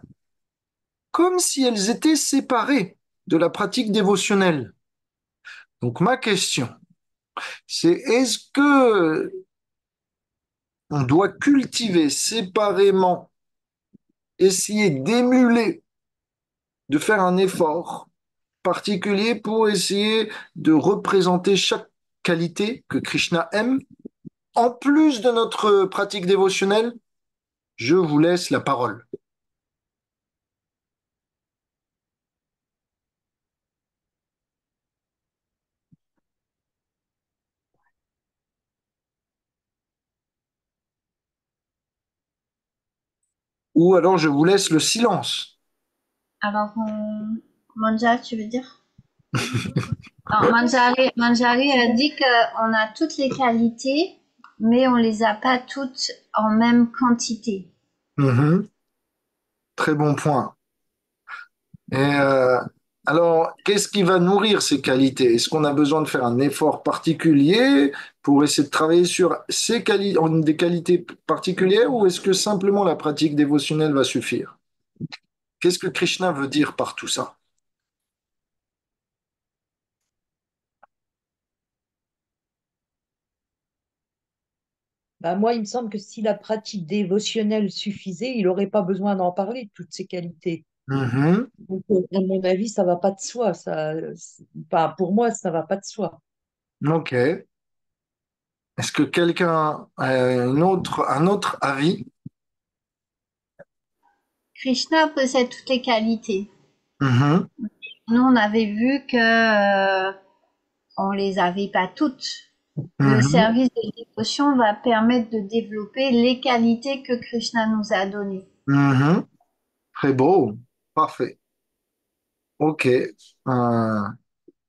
comme si elles étaient séparées de la pratique dévotionnelle. Donc ma question, c'est est-ce que on doit cultiver séparément, essayer d'émuler, de faire un effort particulier pour essayer de représenter chaque qualité que Krishna aime, en plus de notre pratique dévotionnelle? Je vous laisse la parole. Ou alors je vous laisse le silence. Alors, Manja, tu veux dire? Alors, Manjari a dit qu'on a toutes les qualités, mais on les a pas toutes en même quantité. Mhm. Très bon point. Et alors, qu'est-ce qui va nourrir ces qualités? Est-ce qu'on a besoin de faire un effort particulier pour essayer de travailler sur des qualités particulières, ou est-ce que simplement la pratique dévotionnelle va suffire? Qu'est-ce que Krishna veut dire par tout ça? Bah, moi, il me semble que si la pratique dévotionnelle suffisait, il n'aurait pas besoin d'en parler de toutes ces qualités. Mhm. Donc, à mon avis, ça va pas de soi. Pas pour moi, ça va pas de soi. Ok. Est-ce que quelqu'un a un autre avis? Krishna possède toutes les qualités. Mhm. Nous, on avait vu que on les avait pas toutes. Le Mhm. service de dévotion va permettre de développer les qualités que Krishna nous a données. Mhm. Très beau. Parfait. Ok.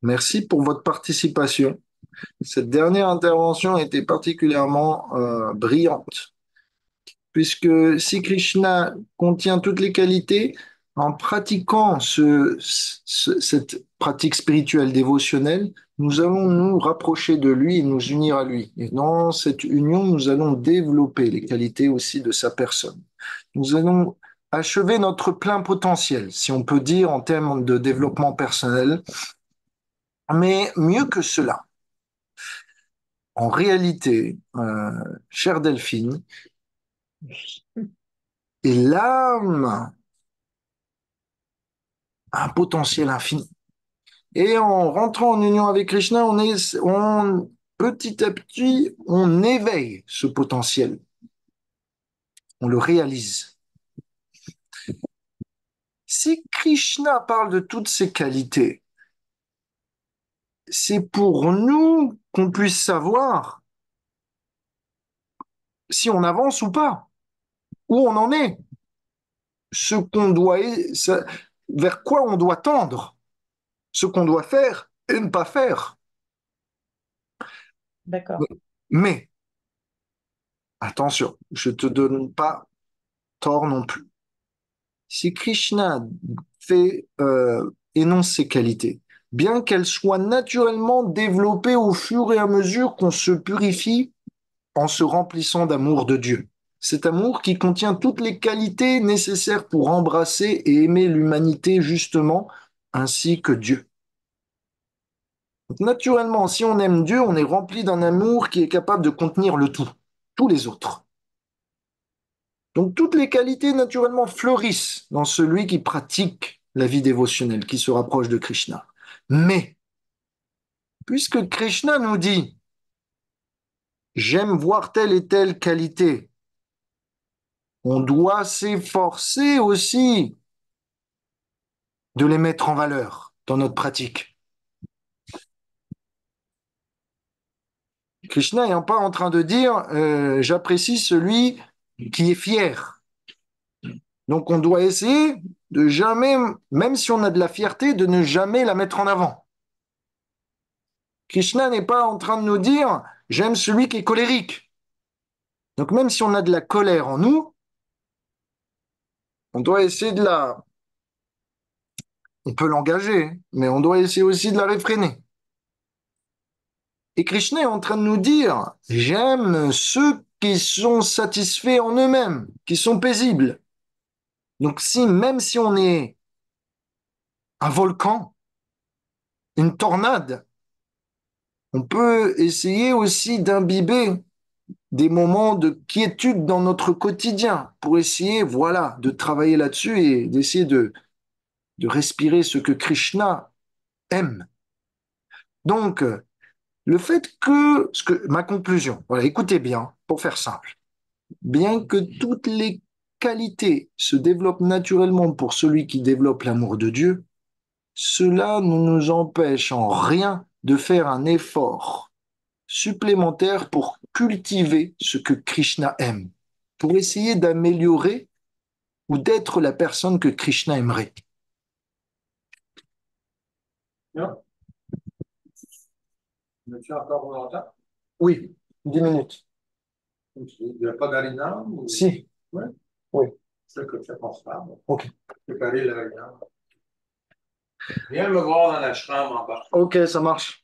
Merci pour votre participation. Cette dernière intervention était particulièrement brillante, puisque si Krishna contient toutes les qualités, en pratiquant cette pratique spirituelle dévotionnelle, nous allons nous rapprocher de lui et nous unir à lui. Et dans cette union, nous allons développer les qualités aussi de sa personne. Nous allons achever notre plein potentiel, si on peut dire, en termes de développement personnel. Mais mieux que cela, en réalité, chère Delphine, et l'âme a un potentiel infini. Et en rentrant en union avec Krishna, petit à petit, on éveille ce potentiel, on le réalise. Si Krishna parle de toutes ces qualités, c'est pour nous qu'on puisse savoir si on avance ou pas, où on en est, ce qu'on doit, vers quoi on doit tendre, ce qu'on doit faire et ne pas faire. D'accord. Mais, attention, je te donne pas tort non plus. Si Krishna énonce ses qualités, bien qu'elles soient naturellement développées au fur et à mesure qu'on se purifie en se remplissant d'amour de Dieu. Cet amour qui contient toutes les qualités nécessaires pour embrasser et aimer l'humanité justement, ainsi que Dieu. Donc, naturellement, si on aime Dieu, on est rempli d'un amour qui est capable de contenir le tout, tous les autres. Donc toutes les qualités naturellement fleurissent dans celui qui pratique la vie dévotionnelle, qui se rapproche de Krishna. Mais, puisque Krishna nous dit, j'aime voir telle et telle qualité, on doit s'efforcer aussi de les mettre en valeur. dans notre pratique. Krishna n'est pas en train de dire j'apprécie celui qui est fier. Donc on doit essayer de jamais, même si on a de la fierté, de ne jamais la mettre en avant. Krishna n'est pas en train de nous dire j'aime celui qui est colérique. Donc même si on a de la colère en nous, on doit essayer de la... On peut l'engager, mais on doit essayer aussi de la réfréner. Et Krishna est en train de nous dire j'aime ceux qui sont satisfaits en eux-mêmes, qui sont paisibles. Donc si, même si on est un volcan, une tornade, on peut essayer aussi d'imbiber des moments de quiétude dans notre quotidien pour essayer, voilà, de travailler là-dessus et d'essayer de respirer ce que Krishna aime. Donc, le fait ma conclusion, voilà, écoutez bien, pour faire simple, bien que toutes les qualités se développent naturellement pour celui qui développe l'amour de Dieu, cela ne nous empêche en rien de faire un effort supplémentaire pour cultiver ce que Krishna aime, pour essayer d'améliorer ou d'être la personne que Krishna aimerait. Bien. Tu as encore longtemps? Oui, 10 minutes. Il n'y a pas d'harina ou... Si. Ouais. Oui. C'est que tu penses pas. Ok. Préparer l'harina. Viens me voir dans la chambre en bas. Ok, ça marche.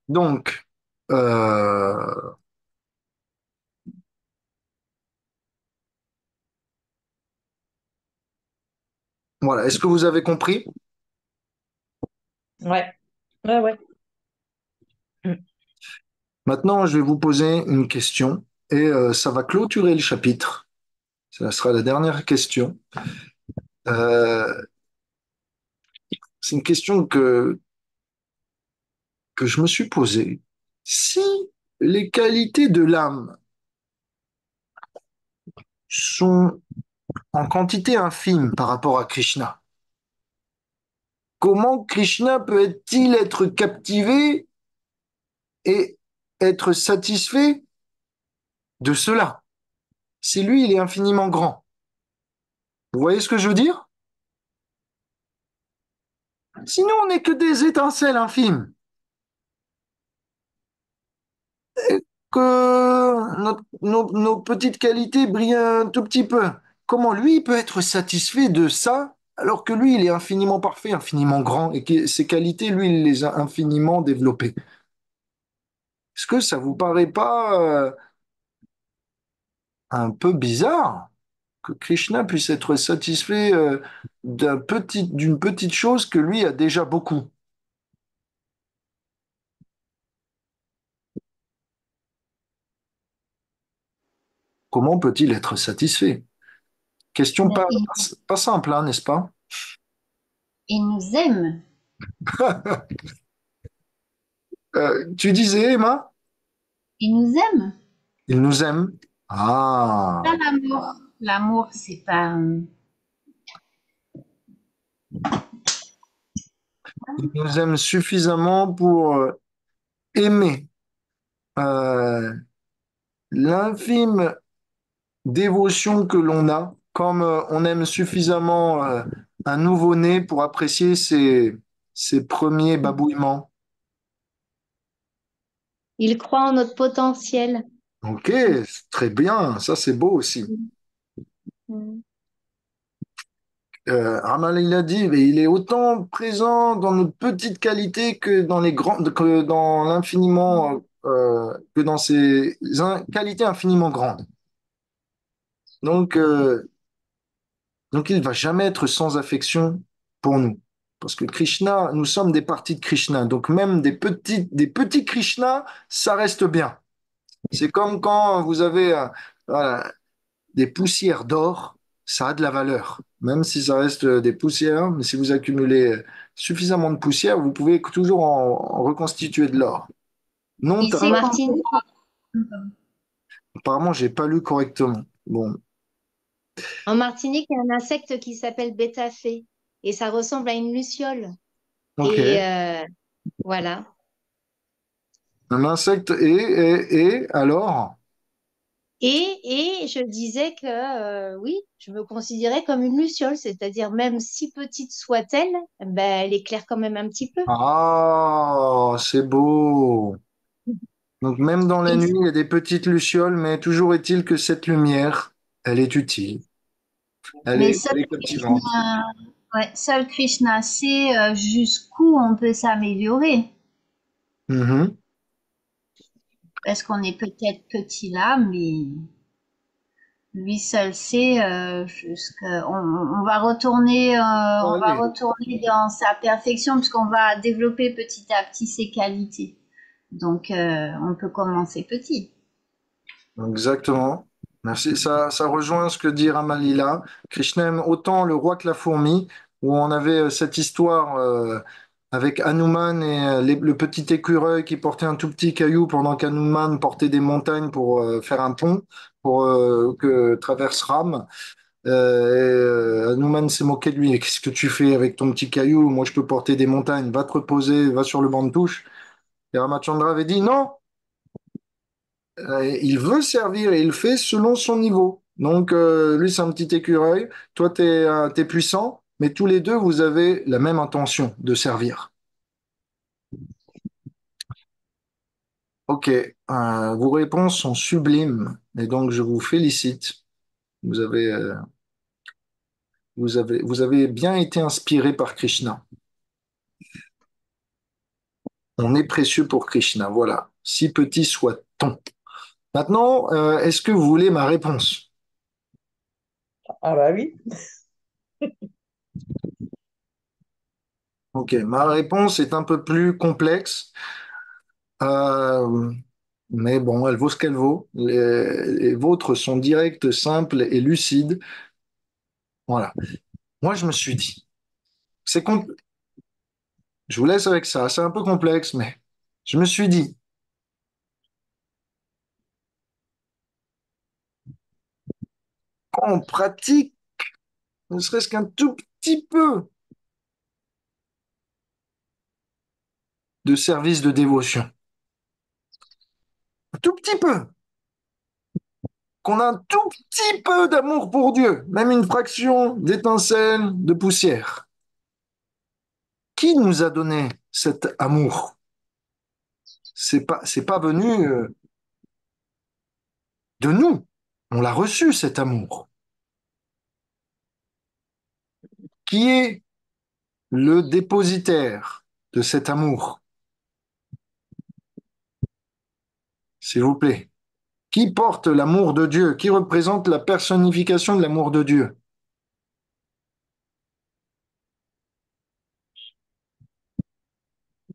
Donc, voilà. Est-ce que vous avez compris? Ouais, ouais, ouais. Maintenant, je vais vous poser une question et ça va clôturer le chapitre. Ça sera la dernière question. Euh, c'est une question que je me suis posée. Si les qualités de l'âme sont en quantité infime par rapport à Krishna, comment Krishna peut-il être captivé et être satisfait de cela? Si lui, il est infiniment grand. Vous voyez ce que je veux dire? Sinon, on n'est que des étincelles infimes. Que nos petites qualités brillent un tout petit peu. Comment lui peut être satisfait de ça alors que lui, il est infiniment parfait, infiniment grand et que ses qualités, lui, il les a infiniment développées? Est-ce que ça vous paraît pas un peu bizarre que Krishna puisse être satisfait d'une petite chose que lui a déjà beaucoup? Comment peut-il être satisfait? Question Ben, pas simple, hein, n'est-ce pas? il nous aime. Tu disais, Emma? Il nous aime. Il nous aime. Pas Ah, l'amour. L'amour, c'est pas. il nous aime suffisamment pour aimer euh, l'infime dévotion que l'on a, comme on aime suffisamment un nouveau-né pour apprécier ses premiers babouillements. Il croit en notre potentiel. Ok, c'est très bien, ça c'est beau aussi. Mm. Ramal, il a dit, mais il est autant présent dans notre petite qualité que dans les grandes, que dans l'infiniment, que dans ses qualités infiniment grandes. Donc, donc, il ne va jamais être sans affection pour nous. Parce que Krishna, nous sommes des parties de Krishna. Donc, même des petits Krishna, ça reste bien. C'est comme quand vous avez voilà, des poussières d'or, ça a de la valeur. Même si ça reste des poussières, mais si vous accumulez suffisamment de poussière, vous pouvez toujours en reconstituer de l'or. Non, Et En c'est quand Martinique, apparemment, j'ai pas lu correctement. Bon, en Martinique, il y a un insecte qui s'appelle bétafé et ça ressemble à une luciole. Ok. Et voilà. Un insecte et alors? Et je disais que oui, je me considérais comme une luciole, c'est-à-dire même si petite soit-elle, ben, elle éclaire quand même un petit peu. Ah, c'est beau. Donc même dans la Et nuit, il y a des petites lucioles, mais toujours est-il que cette lumière, elle est utile. Mais Elle seul est captivante. Krishna, ouais, seul Krishna sait jusqu'où on peut s'améliorer. Mhm. Parce qu'on est peut-être petit là, mais lui seul sait on va on va Ouais, retourner dans sa perfection puisqu'on va développer petit à petit ses qualités. Donc, on peut commencer petit. exactement. Merci. Ça rejoint ce que dit Ramalila. Krishna aime autant le roi que la fourmi, où on avait cette histoire avec Hanuman et le petit écureuil qui portait un tout petit caillou pendant qu'Hanuman portait des montagnes pour faire un pont pour que traverse Ram. Hanuman s'est moqué de lui. Qu'est-ce que tu fais avec ton petit caillou? Moi, je peux porter des montagnes. Va te reposer, va sur le banc de touche. Et Ramachandra avait dit non, il veut servir et il fait selon son niveau. Donc, lui, c'est un petit écureuil. Toi, t'es puissant, mais tous les deux, vous avez la même intention de servir. Ok, vos réponses sont sublimes et donc je vous félicite. Vous avez, vous avez bien été inspiré par Krishna. On est précieux pour Krishna, voilà. Si petit soit-on. Maintenant, est-ce que vous voulez ma réponse? Ah bah oui. Ok, ma réponse est un peu plus complexe, euh, mais bon, elle vaut ce qu'elle vaut. Les vôtres sont directes, simples et lucides. Voilà. Moi, je me suis dit, c'est je vous laisse avec ça. C'est un peu complexe, mais je me suis dit, quand on pratique, ne serait-ce qu'un tout petit peu de service de dévotion, un tout petit peu, qu'on a un tout petit peu d'amour pour Dieu, même une fraction d'étincelle de poussière. Qui nous a donné cet amour? C'est pas venu de nous. On l'a reçu, cet amour. Qui est le dépositaire de cet amour, s'il vous plaît? Qui porte l'amour de Dieu? Qui représente la personnification de l'amour de Dieu?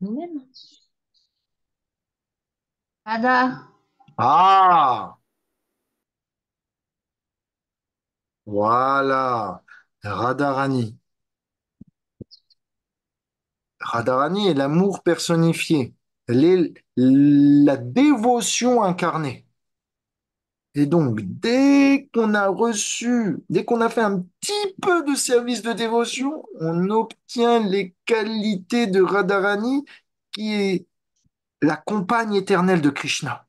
nous-mêmes. Ada, Ah, voilà, Radharani. Radharani est l'amour personnifié. Elle est la dévotion incarnée. Et donc, dès qu'on a fait un petit peu de service de dévotion, on obtient les qualités de Radharani, qui est la compagne éternelle de Krishna.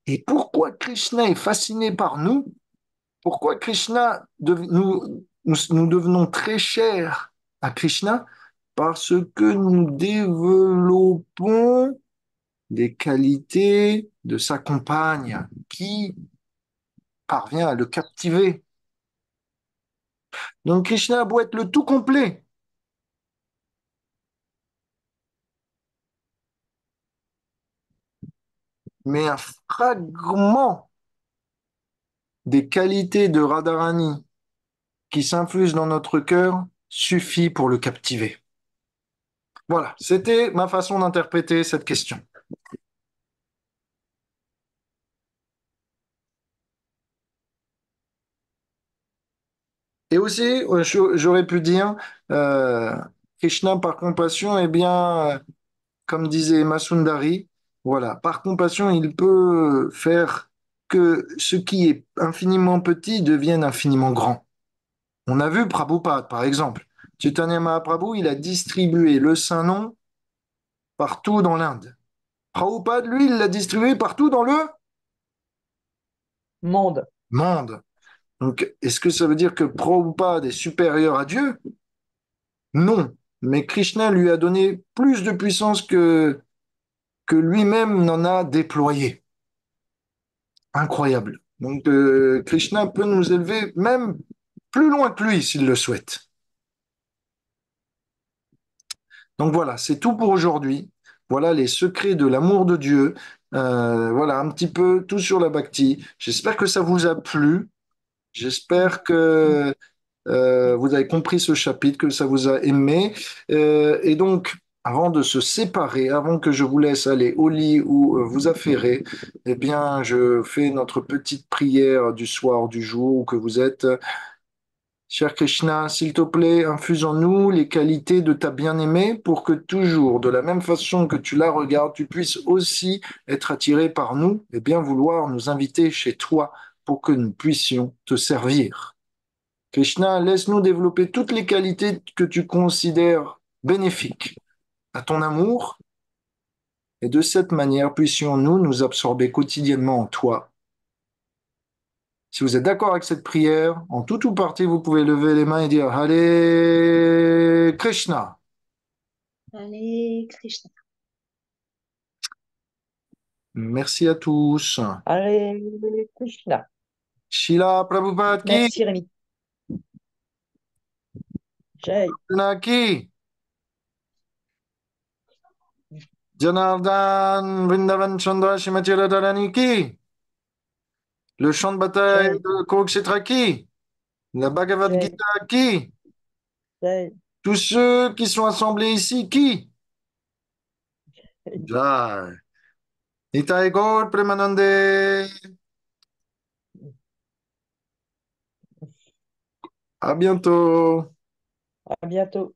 Et pourquoi Krishna est fasciné par nous? Pourquoi nous devenons très chers à Krishna? Parce que nous développons des qualités de sa compagne qui parvient à le captiver. Donc Krishna a beau être le tout complet, mais un fragment des qualités de Radharani qui s'infuse dans notre cœur suffit pour le captiver. Voilà, c'était ma façon d'interpréter cette question. Et aussi, j'aurais pu dire, euh, Krishna par compassion, eh bien, comme disait Emma Sundari, voilà, par compassion, il peut faire que ce qui est infiniment petit devienne infiniment grand. On a vu Prabhupada, par exemple. Chaitanya Mahaprabhu, il a distribué le Saint-Nom partout dans l'Inde. Prabhupada, lui, il l'a distribué partout dans le Monde. monde. Donc, est-ce que ça veut dire que Prabhupada est supérieur à Dieu? Non. Mais Krishna lui a donné plus de puissance que lui-même n'en a déployé. Incroyable. Donc, Krishna peut nous élever même plus loin que lui s'il le souhaite. Donc voilà, c'est tout pour aujourd'hui. Voilà les secrets de l'amour de Dieu. Voilà un petit peu tout sur la bhakti. J'espère que ça vous a plu. J'espère que vous avez compris ce chapitre, que ça vous a aimé. Et donc, avant de se séparer, avant que je vous laisse aller au lit ou vous affairer, eh bien, je fais notre petite prière du soir, du jour où que vous êtes. Cher Krishna, s'il te plaît, infuse en nous les qualités de ta bien-aimée pour que toujours, de la même façon que tu la regardes, tu puisses aussi être attiré par nous et bien vouloir nous inviter chez toi pour que nous puissions te servir. Krishna, laisse-nous développer toutes les qualités que tu considères bénéfiques à ton amour et de cette manière puissions-nous nous absorber quotidiennement en toi. Si vous êtes d'accord avec cette prière, en tout ou partie, vous pouvez lever les mains et dire Hare Krishna. Allez, Krishna. Merci à tous. Allez, Krishna. Shila Prabhupada ki, Merci Rémi. Jai. Krishna ki, Janardhan Vrindavan Chandra Shimati Radharani ki, le champ de bataille Jai. de Kurukshetra ki, la Bhagavad Jai. Gita qui, Jai. tous ceux qui sont assemblés ici qui, Jai. Nitai Gaur Premanande. À bientôt. À bientôt.